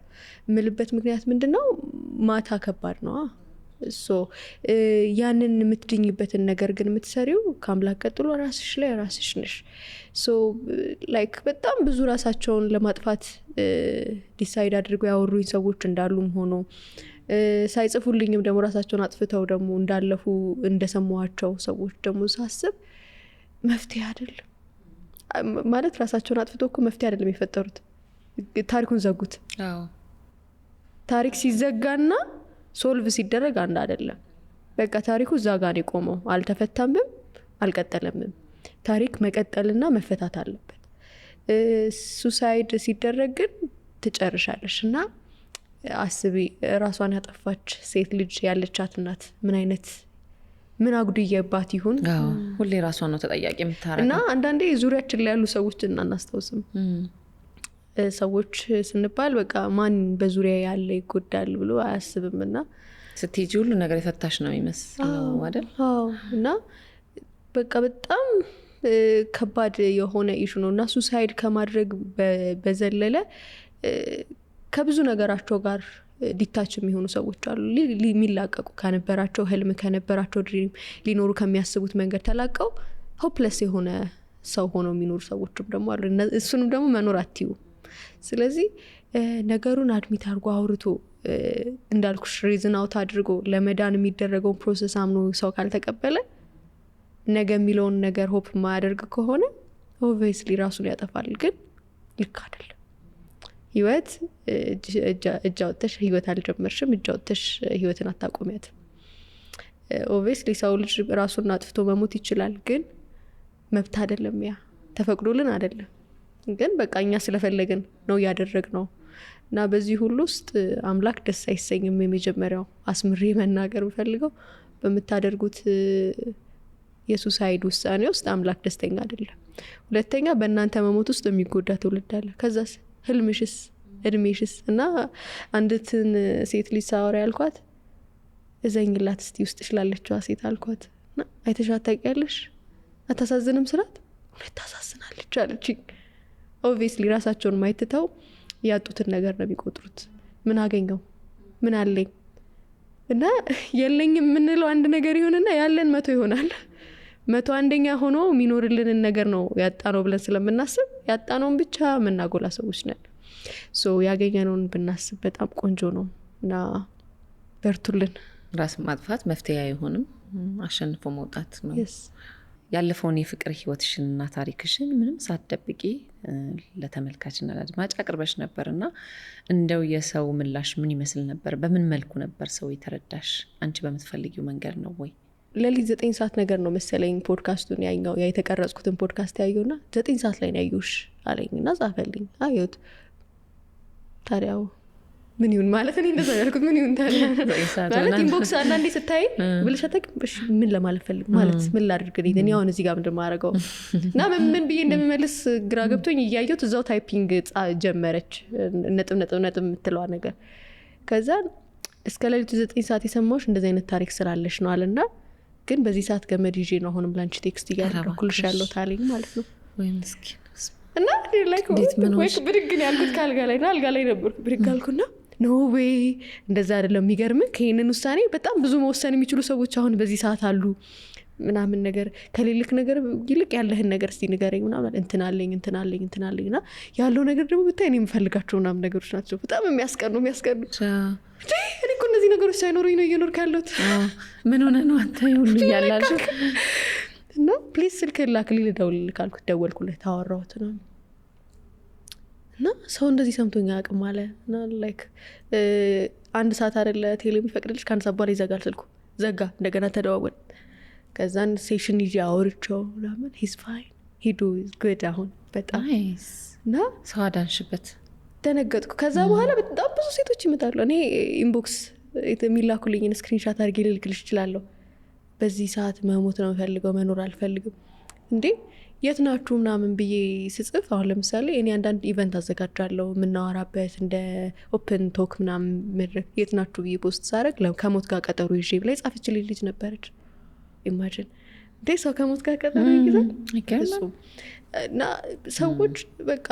የምልበት ምክንያት ምንድነው? ማታ ከባድ ነው። ያንን የምትድኝበትን ነገር ግን የምትሰሪው ከአምላክ ቀጥሎ ራስሽ ላይ ራስሽ ነሽ። ላይክ በጣም ብዙ ራሳቸውን ለማጥፋት ዲሳይድ አድርገው ያወሩኝ ሰዎች እንዳሉም ሆኖ ሳይጽፉልኝም ደግሞ ራሳቸውን አጥፍተው ደግሞ እንዳለፉ እንደሰማኋቸው ሰዎች ደግሞ ሳስብ መፍትሄ አይደለም ማለት ራሳቸውን አጥፍተው እኮ መፍትሄ አይደለም የፈጠሩት፣ ታሪኩን ዘጉት። ታሪክ ሲዘጋና ሶልቭ ሲደረግ አንድ አይደለም። በቃ ታሪኩ እዛ ጋር ነው የቆመው፣ አልተፈታምም አልቀጠለምም። ታሪክ መቀጠልና መፈታት አለበት። ሱሳይድ ሲደረግ ግን ትጨርሻለሽ። እና አስቢ፣ ራሷን ያጠፋች ሴት ልጅ ያለቻት እናት ምን አጉድየባት ይሁን? ሁሌ ራሷን ነው ተጠያቂ የምታረገው። እና አንዳንዴ ዙሪያችን ላይ ያሉ ሰዎች እናናስታውስም። ሰዎች ስንባል በቃ ማን በዙሪያ ያለ ይጎዳል ብሎ አያስብም። እና ስትሄጂ ሁሉ ነገር የፈታሽ ነው የሚመስለው አይደል? እና በቃ በጣም ከባድ የሆነ ኢሹ ነው። እና ሱሳይድ ከማድረግ በዘለለ ከብዙ ነገራቸው ጋር ዲታች የሚሆኑ ሰዎች አሉ። የሚላቀቁ ከነበራቸው ህልም ከነበራቸው ድሪም ሊኖሩ ከሚያስቡት መንገድ ተላቀው ሆፕለስ የሆነ ሰው ሆነው የሚኖሩ ሰዎችም ደግሞ አሉ። እሱንም ደግሞ መኖር አትዩ። ስለዚህ ነገሩን አድሚት አድርጎ አውርቶ እንዳልኩሽ ሪዝን አውት አድርጎ ለመዳን የሚደረገውን ፕሮሰስ አምኖ ሰው ካልተቀበለ ነገ የሚለውን ነገር ሆፕ ማያደርግ ከሆነ ኦብቪየስሊ ራሱን ያጠፋል። ግን ልክ አይደለም። ህይወት እጅ አውጥተሽ ህይወት አልጀመርሽም፣ እጅ አውጥተሽ ህይወትን አታቆሚያትም። ኦብቪየስሊ ሰው ልጅ ራሱን አጥፍቶ መሞት ይችላል። ግን መብት አይደለም፣ ያ ተፈቅዶልን አይደለም። ግን በቃ እኛ ስለፈለግን ነው ያደረግነው። እና በዚህ ሁሉ ውስጥ አምላክ ደስ አይሰኝም። የመጀመሪያው አስምሬ መናገር የምፈልገው በምታደርጉት የሱሳይድ ውሳኔ ውስጥ አምላክ ደስተኛ አይደለም። ሁለተኛ በእናንተ መሞት ውስጥ የሚጎዳ ትውልድ አለ። ከዛስ ህልምሽስ እድሜሽስ? እና አንድትን ሴት ልጅ ሳወራ ያልኳት እዘኝላት እስቲ ውስጥ ስላለችዋ ሴት አልኳት። አይተሻት ታውቂያለሽ? አታሳዝንም ስላት እውነት ታሳዝናለች አለችኝ። ኦብቪየስሊ ራሳቸውን ማይትተው ያጡትን ነገር ነው የሚቆጥሩት። ምን አገኘው ምን አለኝ እና የለኝ የምንለው አንድ ነገር ይሆንና ያለን 100 ይሆናል። 101ኛ ሆኖ የሚኖርልንን ነገር ነው ያጣነው ብለን ስለምናስብ ያጣነውን ብቻ የምናጎላ ሰዎች ነን። ያገኘነውን ብናስብ በጣም ቆንጆ ነው እና በርቱልን። ራስ ማጥፋት መፍትሄ አይሆንም፣ አሸንፎ መውጣት ነው። ያለፈውን የፍቅር ህይወትሽንና ታሪክሽን ምንም ሳትደብቂ ለተመልካችና ለአድማጭ አቅርበሽ ነበርና እንደው የሰው ምላሽ ምን ይመስል ነበር? በምን መልኩ ነበር ሰው የተረዳሽ? አንቺ በምትፈልጊው መንገድ ነው ወይ? ለሊት 9 ሰዓት ነገር ነው መሰለኝ ፖድካስቱን ያኛው የተቀረጽኩትን ፖድካስት ያየውና 9 ሰዓት ላይ ነው ያዩሽ አለኝና ጻፈልኝ። አየሁት። ታዲያው ምን ይሁን ማለት እኔ እንደዛ ያልኩት ምን ይሁን ታዲያ ማለት ኢንቦክስ አንዳንዴ ስታይ ብለሽ አታውቂም ምን ለማለት ፈልግ ማለት ምን ላድርግልኝ እኔ አሁን እዚህ ጋር ምንድን ማረጋው እና ምን ብዬ እንደምመልስ ግራ ገብቶኝ እያየሁት እዛው ታይፒንግ ጀመረች ነጥብ የምትለዋ ነገር። ከዛ እስከ ሌሊቱ 9 ሰዓት የሰማሁሽ እንደዚህ አይነት ታሪክ ስላለሽ ነው አለና ግን በዚህ ሰዓት ገመድ ይዤ ነው አሁንም ላንቺ ቴክስት እያደረኩልሽ ያለው ታሪክ ማለት ነው። ወይ ምስኪን እና ላይክ ወይ ብድግ ነው ያልኩት ካልጋ ላይ ነው አልጋ ላይ ነበር ብድግ አልኩና ኖ ዌይ እንደዛ አይደለም። የሚገርምህ ከይሄንን ውሳኔ በጣም ብዙ መወሰን የሚችሉ ሰዎች አሁን በዚህ ሰዓት አሉ ምናምን ነገር ከሌልክ ነገር ይልቅ ያለህን ነገር እስቲ ንገረኝ ምናምን እንትናለኝ እና ያለው ነገር ደግሞ ብታይ እኔ የምፈልጋቸው ምናምን ነገሮች ናቸው በጣም የሚያስቀኑ እኔ እኮ እነዚህ ነገሮች ሳይኖሩኝ ነው እየኖርክ ያለሁት። ምን ሆነ ነው አንተ ሁሉ ያላልሽ እና ፕሊዝ ስልክ ላክልኝ ልደውልልህ ካልኩት ደወልኩለት አወራሁት ነው እና ሰው እንደዚህ ሰምቶኛ አቅም አለ እና ላይክ 1 ሰዓት አይደለ ቴሌ የሚፈቅድልሽ ከአንድ ሰዓት በኋላ ይዘጋል ስልኩ። ዘጋ። እንደገና ተደዋወል። ከዛን ሴሽን ይዤ አውርቼው ምናምን ሂዝ ፋይን ሂዱ ጉድ አሁን በጣም እና ሰው አዳንሽበት። ደነገጥኩ። ከዛ በኋላ በጣም ብዙ ሴቶች ይመጣሉ። እኔ ኢንቦክስ የሚላኩልኝን ስክሪንሻት አድርጌ ልልክልሽ እችላለሁ። በዚህ ሰዓት መሞት ነው የምፈልገው መኖር አልፈልግም እንዴ የት ናችሁ ምናምን ብዬ ስጽፍ አሁን ለምሳሌ እኔ አንዳንድ ኢቨንት አዘጋጃለሁ የምናወራበት እንደ ኦፕን ቶክ ምናምን መድረክ የት ናችሁ ብዬ ፖስት ሳረግ ከሞት ጋር ቀጠሮ ይዤ ብላ ጻፈችልኝ ልጅ ነበረች። ኢማጂን እንዴ ሰው ከሞት ጋር ቀጠሮ ይይዛል። እና ሰዎች በቃ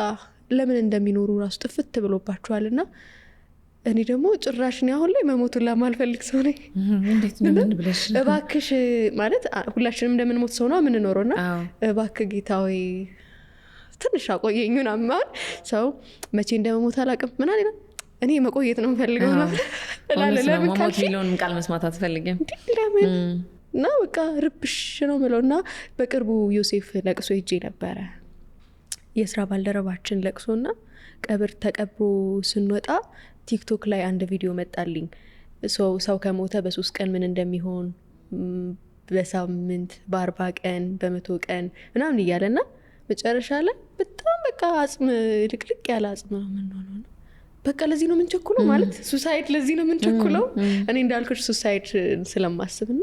ለምን እንደሚኖሩ ራሱ ጥፍት ብሎባቸዋል። እና እኔ ደግሞ ጭራሽ ነው አሁን ላይ መሞቱን ለማልፈልግ ሰው ነኝ። እንዴት ነው ምን ብለሽ እባክሽ ማለት ሁላችንም እንደምንሞት ሰው ነው የምንኖረውና እባክህ ጌታዬ ትንሽ አቆየኝ ምናምን ሰው መቼ እንደመሞት አላውቅም ምን አለ እኔ መቆየት ነው የምፈልገው ነው እላለሁ። ለምን ካልሽ ሚሊዮን ቃል መስማት አትፈልጊም ለምን እና በቃ ርብሽ ነው የምለውና በቅርቡ ዮሴፍ ለቅሶ ሄጄ ነበረ የስራ ባልደረባችን ለቅሶና ቀብር ተቀብሮ ስንወጣ ቲክቶክ ላይ አንድ ቪዲዮ መጣልኝ። ሰው ከሞተ በ3 ቀን ምን እንደሚሆን በሳምንት በ40 ቀን በ100 ቀን ምናምን እያለና መጨረሻ ላይ በጣም በቃ አጽም ልቅልቅ ያለ አጽም ነው የምንሆነው። በቃ ለዚህ ነው የምንቸኩለው ማለት ሱሳይድ ለዚህ ነው የምንቸኩለው። እኔ እንዳልኩሽ ሱሳይድ ስለማስብና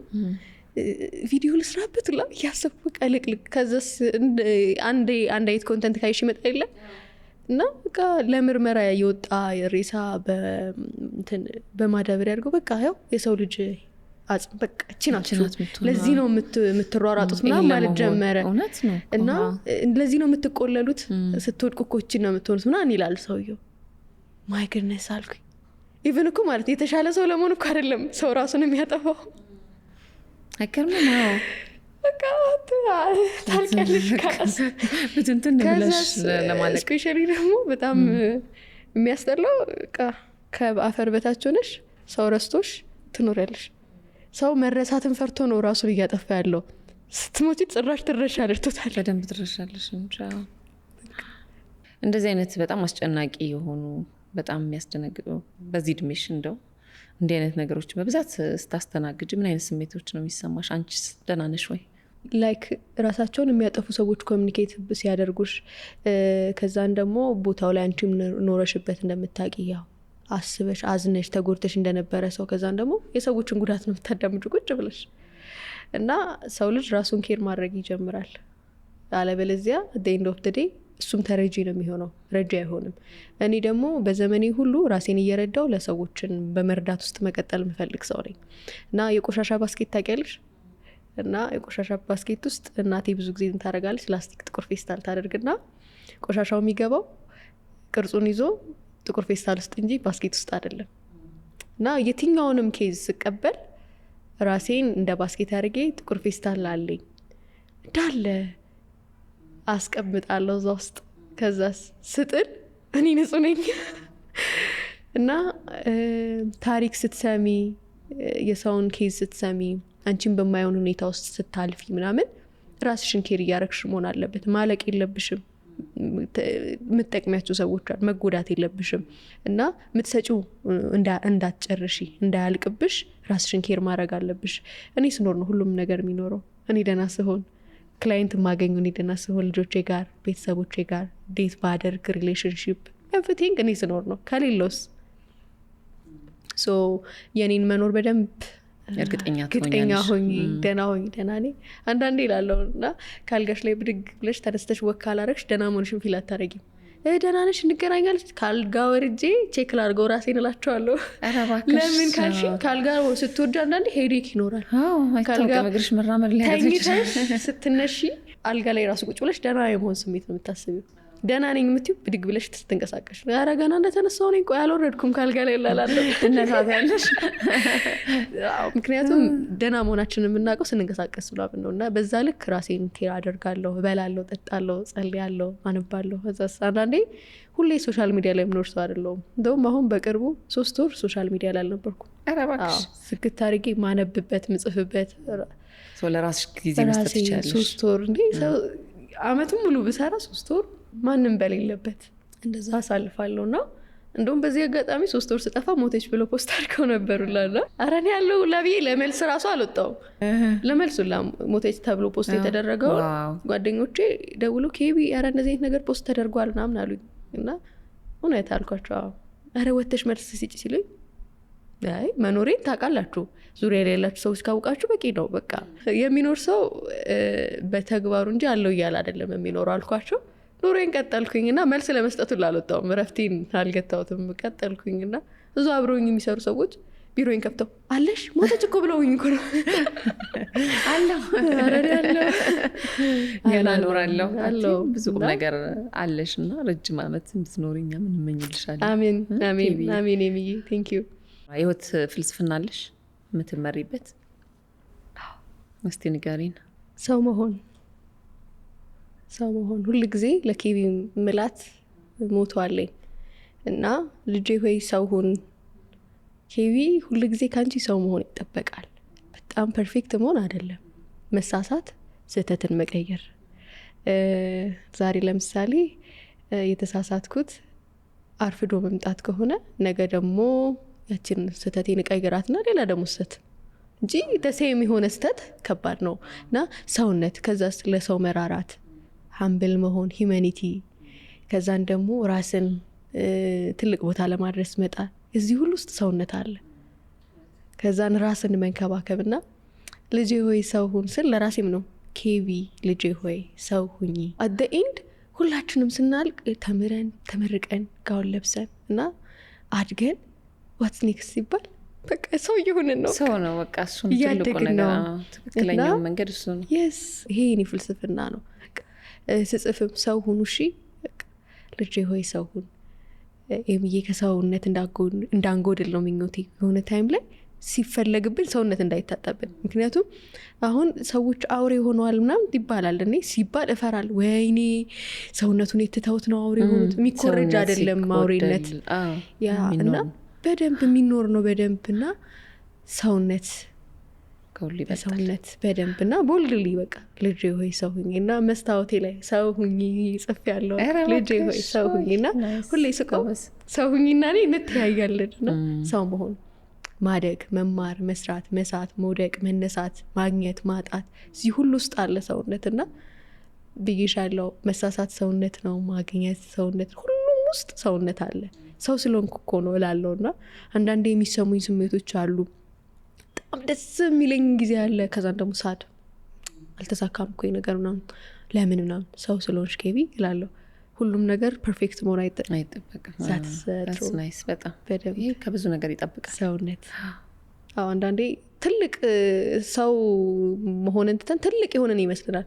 ቪዲዮ ልስራበት ላ እያሰብኩ በቃ ልቅልቅ ከዛስ አንድ አይነት ኮንተንት ካይሽ ይመጣ የለ እና በቃ ለምርመራ የወጣ ሬሳ በማዳበሪያ አድርገው በቃ ያው የሰው ልጅ አጽም በቃ እቺ ናችሁ ለዚህ ነው የምትሯሯጡት ምናምን ማለት ጀመረ። እና ለዚህ ነው የምትቆለሉት ስትወድቁ እኮ እቺ ነው የምትሆኑት ምናምን ይላል ሰውየው። ማይ ጉድነስ አልኩኝ። ኢቨን እኮ ማለት የተሻለ ሰው ለመሆን እኮ አይደለም ሰው ራሱን የሚያጠፋው። አይከርም ነው በቃ ታልቀልሽ ካስ ብትንትን ብለሽ ለማለቅ ስፔሻሊ ደግሞ በጣም የሚያስጠላው በቃ ከአፈር በታች ሆነሽ ሰው ረስቶሽ ትኖሪያለሽ። ሰው መረሳትን ፈርቶ ነው ራሱን እያጠፋ ያለው። ስትሞቺ ጭራሽ ትረሻለሽ፣ ቶታል በደንብ ትረሻለሽ እንጂ እንደዚህ አይነት በጣም አስጨናቂ የሆኑ በጣም የሚያስደነግጡ በዚህ እድሜሽ እንደው እንዲህ አይነት ነገሮች በብዛት ስታስተናግጅ ምን አይነት ስሜቶች ነው የሚሰማሽ? አንቺስ ደህና ነሽ ወይ? ላይክ ራሳቸውን የሚያጠፉ ሰዎች ኮሚኒኬት ሲያደርጉሽ ከዛን ደግሞ ቦታው ላይ አንቺም ኖረሽበት እንደምታውቂ ያው አስበሽ አዝነሽ ተጎድተሽ እንደነበረ ሰው ከዛን ደግሞ የሰዎችን ጉዳት ነው የምታዳምጪ ቁጭ ብለሽ እና ሰው ልጅ ራሱን ኬር ማድረግ ይጀምራል። አለበለዚያ the end of the day እሱም ተረጂ ነው የሚሆነው፣ ረጂ አይሆንም። እኔ ደግሞ በዘመኔ ሁሉ ራሴን እየረዳው ለሰዎችን በመርዳት ውስጥ መቀጠል የምፈልግ ሰው ነኝ እና የቆሻሻ ባስኬት ታውቂያለሽ? እና የቆሻሻ ባስኬት ውስጥ እናቴ ብዙ ጊዜ ታደርጋለች። ላስቲክ ጥቁር ፌስታል ታደርግና ቆሻሻው የሚገባው ቅርጹን ይዞ ጥቁር ፌስታል ውስጥ እንጂ ባስኬት ውስጥ አይደለም። እና የትኛውንም ኬዝ ስቀበል ራሴን እንደ ባስኬት አድርጌ ጥቁር ፌስታል አለኝ እንዳለ አስቀምጣለሁ እዛ ውስጥ። ከዛ ስጥል እኔ ንጹህ ነኝ። እና ታሪክ ስትሰሚ፣ የሰውን ኬዝ ስትሰሚ፣ አንቺን በማይሆን ሁኔታ ውስጥ ስታልፊ ምናምን ራስሽን ኬር እያረግሽ መሆን አለበት። ማለቅ የለብሽም። የምትጠቅሚያቸው ሰዎች አሉ፣ መጎዳት የለብሽም። እና የምትሰጪው እንዳትጨርሺ፣ እንዳያልቅብሽ ራስሽን ኬር ማድረግ አለብሽ። እኔ ስኖር ነው ሁሉም ነገር የሚኖረው። እኔ ደህና ስሆን ክላይንት ማገኙ፣ እኔ ደህና ስሆን ልጆቼ ጋር፣ ቤተሰቦቼ ጋር ዴት ባደርግ፣ ሪሌሽንሺፕ ኤቭሪቲንግ እኔ ስኖር ነው። ከሌሎስ ሶ የኔን መኖር በደንብ እርግጠኛ ሆኝ ደህና ነኝ። አንዳንዴ እላለሁ እና ካልጋሽ ላይ ብድግ ብለሽ ተነስተሽ ወክ ካላረግሽ ደህና መሆንሽን ፊል አታረጊም። ደህና ነሽ እንገናኛለች ካልጋ ወርጄ ቼክ ላድርገው ራሴን እላቸዋለሁ። ለምን ካልሽ ካልጋ ስትወርጂ አንዳንዴ ሄዴክ ይኖራል። ካልጋሽ መራመድ ተኝተሽ ስትነሺ አልጋ ላይ ራሱ ቁጭ ብለሽ ደህና የመሆን ስሜት ነው የምታስቢው። ደህና ነኝ የምትይው ብድግ ብለሽ ስትንቀሳቀሽ፣ ኧረ ገና እንደተነሳሁ ነኝ ቆይ አልወረድኩም ካልጋ ላይ እላለሁ። እነሳት ያለሽ ምክንያቱም ደህና መሆናችንን የምናውቀው ስንንቀሳቀስ ምናምን ነው። እና በዛ ልክ ራሴን ኬር አደርጋለሁ፣ እበላለሁ፣ ጠጣለሁ፣ ጸልያለሁ፣ አነባለሁ። ከዛስ አንዳንዴ ሁሌ ሶሻል ሚዲያ ላይ የምኖር ሰው አይደለሁም። እንደውም አሁን በቅርቡ 3 ወር ሶሻል ሚዲያ ላይ አልነበርኩም። ኧረ እባክሽ ስክት አድርጌ ማነብበት ምጽፍበት ለራስሽ ጊዜ መስጠት ይቻላል። 3 ወር እንዴ አመቱን ሙሉ ብሰራ 3 ወር ማንም በሌለበት እንደዛ አሳልፋለሁ። እና እንደውም በዚህ አጋጣሚ 3 ወር ስጠፋ ሞተች ብሎ ፖስት አድርገው ነበሩላና አረን ያለው ለብዬ ለመልስ ራሱ አልወጣውም። ለመልሱ ሞተች ተብሎ ፖስት የተደረገው ጓደኞቼ ደውሎ ኬቢ ኧረ እንደዚህ አይነት ነገር ፖስት ተደርጓል ምናምን አሉኝ። እና እውነት አልኳቸው። ኧረ ወተሽ መልስ ሲጭ ሲሉኝ አይ መኖሬን ታውቃላችሁ፣ ዙሪያ የሌላችሁ ሰዎች ካውቃችሁ በቂ ነው። በቃ የሚኖር ሰው በተግባሩ እንጂ አለው እያለ አይደለም የሚኖረው አልኳቸው። ኑሮዬን ቀጠልኩኝና መልስ ለመስጠቱ ላልወጣውም ረፍቴን አልገታሁትም። ቀጠልኩኝና እዙ አብረውኝ የሚሰሩ ሰዎች ቢሮዬን ከፍተው አለሽ ሞተች እኮ ብለውኝ እኮ ነው አለው ገና ኖራለሁ ብዙ ነገር አለሽ እና ረጅም ዓመት እንድትኖሪኛ ምን እመኝልሻለሁ። አሜን አሜን አሜን። የሚዬ ቴንክ ዩ። ህይወት ፍልስፍና አለሽ የምትመሪበት? እስቲ ንገሪን። ሰው መሆን ሁል ጊዜ ለኬቢ ምላት ሞቶ አለኝ እና ልጄ ሆይ ሰው ሁን። ኬቢ ሁል ጊዜ ካንቺ ሰው መሆን ይጠበቃል። በጣም ፐርፌክት መሆን አይደለም፣ መሳሳት፣ ስህተትን መቀየር። ዛሬ ለምሳሌ የተሳሳትኩት አርፍዶ መምጣት ከሆነ ነገ ደግሞ ያችን ስህተቴን እቀይራትና ሌላ ደግሞ ስህተት እንጂ ተሴም የሆነ ስህተት ከባድ ነው። እና ሰውነት፣ ከዛ ለሰው መራራት፣ ሀምብል መሆን፣ ሂዩማኒቲ፣ ከዛን ደግሞ ራስን ትልቅ ቦታ ለማድረስ መጣ። እዚህ ሁሉ ውስጥ ሰውነት አለ። ከዛን ራስን መንከባከብና ልጄ ሆይ ሰው ሁን ስል ለራሴም ነው። ኬቢ ልጄ ሆይ ሰው ሁኚ። አት ዘ ኤንድ ሁላችንም ስናልቅ ተመርቀን ጋውን ለብሰን እና አድገን ዋትስ ኔክስት ሲባል በቃ ሰው እየሆንን ነው። ሰው ነው በቃ እሱ ትልቁ ነገር፣ ትክክለኛው መንገድ እሱ ነው። የስ ይሄ የኔ ፍልስፍና ነው። ስጽፍም ሰው ሁኑ እሺ፣ ልጄ ሆይ ሰው ሁን የሚዬ ከሰውነት እንዳንጎድል ነው ምኞቴ። የሆነ ታይም ላይ ሲፈለግብን ሰውነት እንዳይታጣብን። ምክንያቱም አሁን ሰዎች አውሬ ሆነዋል ምናምን ይባላል። እኔ ሲባል እፈራል። ወይኔ ሰውነቱን የተተውት ነው አውሬ ሆኑት። የሚኮረጅ አይደለም አውሬነት እና በደንብ የሚኖር ነው በደንብ እና ሰውነት በሰውነት በደንብ እና ቦልድሊ በቃ ልጄ ሆይ ሰው ሁኚ እና መስታወቴ ላይ ሰው ሁኚ ጽፍ ያለው ልጄ ሆይ ሰው ሁኚ እና ሁሌ ስቀው ሰው ሁኚና እኔ እንተያያለን። እና ሰው መሆን፣ ማደግ፣ መማር፣ መስራት፣ መሳት፣ መውደቅ፣ መነሳት፣ ማግኘት፣ ማጣት እዚህ ሁሉ ውስጥ አለ ሰውነት። እና ብይሻለው መሳሳት ሰውነት ነው፣ ማግኘት ሰውነት፣ ሁሉም ውስጥ ሰውነት አለ። ሰው ስለሆንኩ እኮ ነው እላለሁ። እና አንዳንዴ የሚሰሙኝ ስሜቶች አሉ። በጣም ደስ የሚለኝ ጊዜ አለ። ከዛን ደግሞ ሳድ አልተሳካም እኮ ነገር ምናምን ለምን ምናምን ሰው ስለሆንሽ ኬቢ እላለሁ። ሁሉም ነገር ፐርፌክት መሆን አይጠበቅም። በጣም ይሄ ከብዙ ነገር ይጠብቃል። ሰውነት አዎ አንዳንዴ ትልቅ ሰው መሆንን ትተን ትልቅ የሆነን ይመስልናል።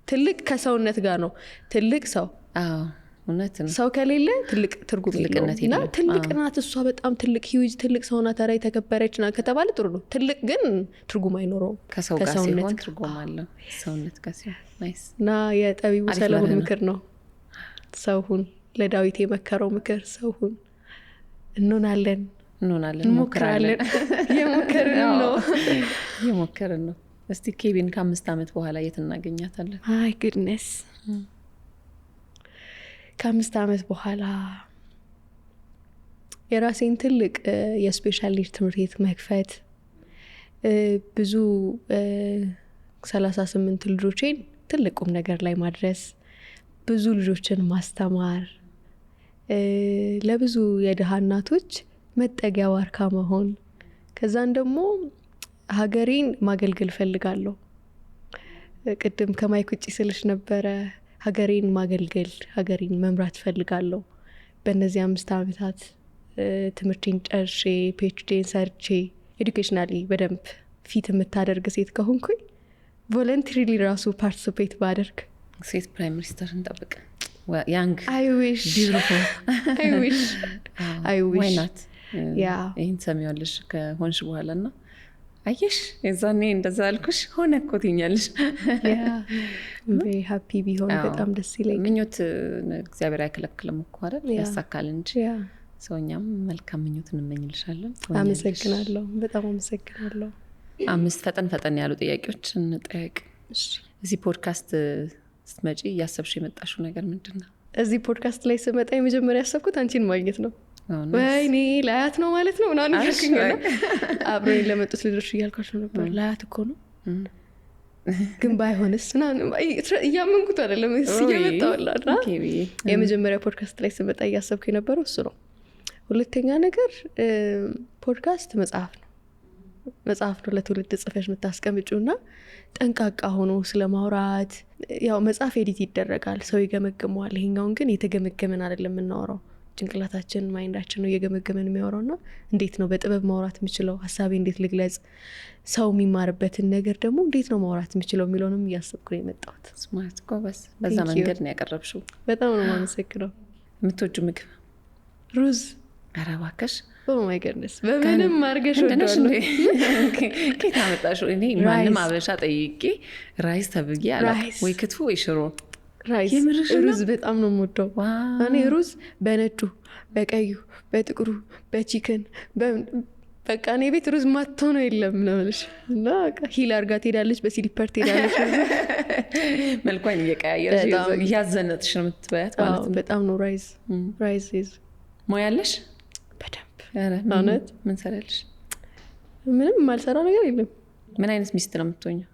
ትልቅ ከሰውነት ጋር ነው ትልቅ ሰው። አዎ እውነት ነው። ሰው ከሌለ ትልቅ ትርጉም የለውም። እና ትልቅ ናት እሷ በጣም ትልቅ ሂውጅ ትልቅ ሰው ናት ኧረ የተከበረች ናት ከተባለ ጥሩ ነው። ትልቅ ግን ትርጉም አይኖረውም። ከሰው ጋር ሲሆን ትርጉም አለው። ሰውነት ጋር ሲሆን ናይስ። እና የጠቢቡ ሰለሞን ምክር ነው ሰው ሁን። ለዳዊት የመከረው ምክር ሰው ሁን። እንሆናለን እንሞክራለን። የሞከርን ነው። እስቲ ኬቢን ከ5 ዓመት በኋላ የት እናገኛታለን? አይ ጉድነስ ከ5 ዓመት በኋላ የራሴን ትልቅ የስፔሻል ኒድ ትምህርት ቤት መክፈት፣ ብዙ 38 ልጆቼን ትልቅ ቁም ነገር ላይ ማድረስ፣ ብዙ ልጆችን ማስተማር፣ ለብዙ የድሃ እናቶች መጠጊያ ዋርካ መሆን፣ ከዛን ደግሞ ሀገሬን ማገልገል ፈልጋለሁ። ቅድም ከማይክ ውጭ ስልሽ ነበረ ሀገሬን ማገልገል ሀገሬን መምራት ፈልጋለሁ። በእነዚህ 5 ዓመታት ትምህርቴን ጨርሼ ፒኤችዲን ሰርቼ ኤዱኬሽናሊ በደንብ ፊት የምታደርግ ሴት ከሆንኩኝ ቮለንተሪሊ ራሱ ፓርቲሲፔት ባደርግ። ሴት ፕራይም ሚኒስተር እንጠብቅ። ያንግ አይ ዊሽ ዋይ ናት። ይህን ሰሚዋለሽ ከሆንሽ በኋላ ና አየሽ የዛኔ እንደዛ አልኩሽ ሆነ እኮ ትኛለሽ። ሀፒ ቢሆን በጣም ደስ ይለኝ። ምኞት እግዚአብሔር አይከለክልም እኮ አይደል? ያሳካል እንጂ ሰውኛም መልካም ምኞት እንመኝልሻለን። አመሰግናለሁ፣ በጣም አመሰግናለሁ። 5 ፈጠን ያሉ ጥያቄዎች እንጠያቅ። እዚህ ፖድካስት ስትመጪ እያሰብሽ የመጣሽው ነገር ምንድን ነው? እዚህ ፖድካስት ላይ ስመጣ የመጀመሪያ ያሰብኩት አንቺን ማግኘት ነው። ወይኔ ላያት ነው ማለት ነው ምናምን እያልኩኝ ነው። አብረኝ ለመጡት ልጆች እያልኳቸው ነበር ላያት እኮ ነው ግን ባይሆንስ እያመንኩት አይደለም እየመጣሁላና የመጀመሪያ ፖድካስት ላይ ስመጣ እያሰብኩ የነበረው እሱ ነው። ሁለተኛ ነገር ፖድካስት መጽሐፍ ነው ለትውልድ ጽፈሽ የምታስቀምጪው እና ጠንቃቃ ሆኖ ስለማውራት። ያው መጽሐፍ ኤዲት ይደረጋል፣ ሰው ይገመግመዋል። ይሄኛውን ግን የተገመገመን አይደለም የምናወራው፣ ጭንቅላታችን ማይንዳችን ነው እየገመገመን የሚያወራው። እና እንዴት ነው በጥበብ ማውራት የምችለው፣ ሀሳቤ እንዴት ልግለጽ፣ ሰው የሚማርበትን ነገር ደግሞ እንዴት ነው ማውራት የምችለው የሚለውንም እያሰብኩ ነው የመጣሁት። ስማርት ጎበዝ። በዛ መንገድ ነው ያቀረብሽው። በጣም ነው የማመሰግነው። የምትወጁ ምግብ? ሩዝ። ኧረ እባክሽ ማይ ገድነስ በምንም አድርገሽ ወደዋለሁ። ከየት አመጣሽው? እኔ ማንም አበሻ ጠይቄ ራይስ ተብዬ አላውቅም። ወይ ክትፎ ወይ ሽሮ። ሩዝ በጣም ነው የምወደው እኔ። ሩዝ በነጩ፣ በቀዩ፣ በጥቁሩ፣ በቺክን በቃ እኔ ቤት ሩዝ ማተው ነው የለም ነውልሽ። እና ሂል አርጋ ትሄዳለች፣ በሲሊፐር ትሄዳለች። መልኳን እየቀያየረሽ እያዘነጥሽ ነው የምትበያት ማለት ነው። በጣም ነው ራይዝ ሞያለሽ? በደንብ እውነት። ምን ሰራልሽ? ምንም የማልሰራ ነገር የለም። ምን አይነት ሚስት ነው የምትሆኘው?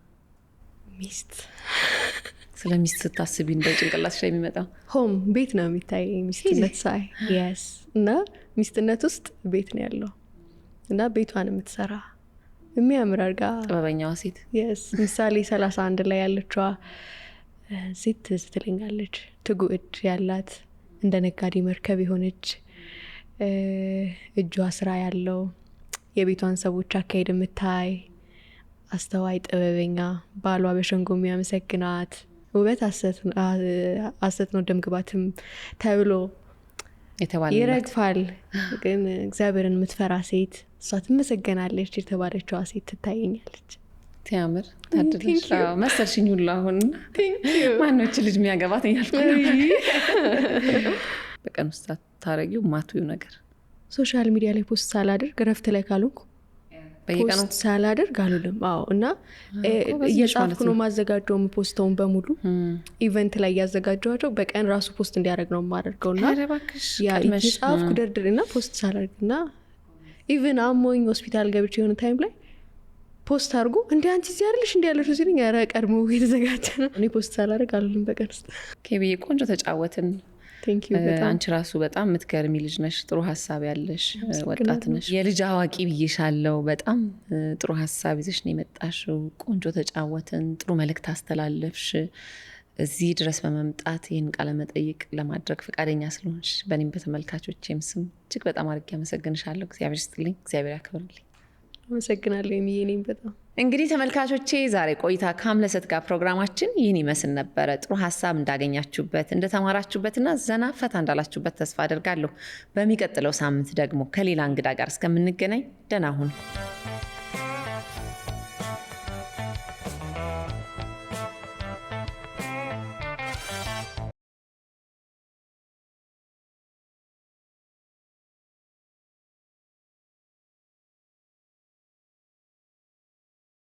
ሚስት ስለ ሚስት ስታስቢ እንደ ጭንቅላትሽ ላይ የሚመጣው ሆም ቤት ነው የሚታየኝ። ሚስትነት ሳይ የስ እና ሚስትነት ውስጥ ቤት ነው ያለው እና ቤቷን የምትሰራ የሚያምር አርጋ ጥበበኛዋ ሴት። የስ ምሳሌ 31 ላይ ያለችዋ ሴት ስትለኛለች። ትጉ እጅ ያላት እንደ ነጋዴ መርከብ የሆነች እጇ ስራ ያለው የቤቷን ሰዎች አካሄድ የምታይ አስተዋይ ጥበበኛ፣ ባሏ በሸንጎ የሚያመሰግናት፣ ውበት ሐሰት ነው ደምግባትም ተብሎ ይረግፋል፣ ግን እግዚአብሔርን የምትፈራ ሴት እሷ ትመሰገናለች የተባለችዋ ሴት ትታየኛለች። ትያምር ታድለሽ። መሰልሽኝ ሁሉ አሁን ማኖች ልጅ የሚያገባት እያልኩ ነው። በቀን ውስጥ ታረጊው ማትዩ ነገር? ሶሻል ሚዲያ ላይ ፖስት ሳላደርግ ረፍት ላይ ካልሆንኩ ፖስት ሳላደርግ አልውልም። አዎ እና እየጻፍኩ ነው ማዘጋጀው ፖስተውን በሙሉ ኢቨንት ላይ ያዘጋጀዋቸው በቀን ራሱ ፖስት እንዲያደርግ ነው የማደርገው። እና ያ እየጻፍኩ ደርድርና ፖስት ሳላደርግና ኢቨን አሞኝ ሆስፒታል ገብቼ የሆነ ታይም ላይ ፖስት አድርጎ እንደ አንቺ እዚህ አይደለሽ እንዲ ያለሽው ሲሉኝ ኧረ ቀድሞ የተዘጋጀ ነው። እኔ ፖስት ሳላደርግ አልውልም በቀን ውስጥ። ኬቢዬ ቆንጆ ተጫወትን። አንቺ ራሱ በጣም የምትገርሚ ልጅ ነሽ። ጥሩ ሀሳብ ያለሽ ወጣት ነሽ። የልጅ አዋቂ ብዬሻለው። በጣም ጥሩ ሀሳብ ይዘሽ ነው የመጣሽው። ቆንጆ ተጫወትን። ጥሩ መልእክት አስተላለፍሽ። እዚህ ድረስ በመምጣት ይህን ቃለ መጠይቅ ለማድረግ ፈቃደኛ ስለሆንሽ በእኔም በተመልካቾቼም ስም እጅግ በጣም አድርጌ አመሰግንሻለሁ። እግዚአብሔር ይስጥልኝ። እግዚአብሔር ያክብርልኝ። አመሰግናለሁ የሚዬኔም በጣም እንግዲህ ተመልካቾቼ ዛሬ ቆይታ ከአምለሰት ጋር ፕሮግራማችን ይህን ይመስል ነበረ። ጥሩ ሀሳብ እንዳገኛችሁበት እንደተማራችሁበትና ዘና ፈታ እንዳላችሁበት ተስፋ አደርጋለሁ። በሚቀጥለው ሳምንት ደግሞ ከሌላ እንግዳ ጋር እስከምንገናኝ ደህና ሁኑ።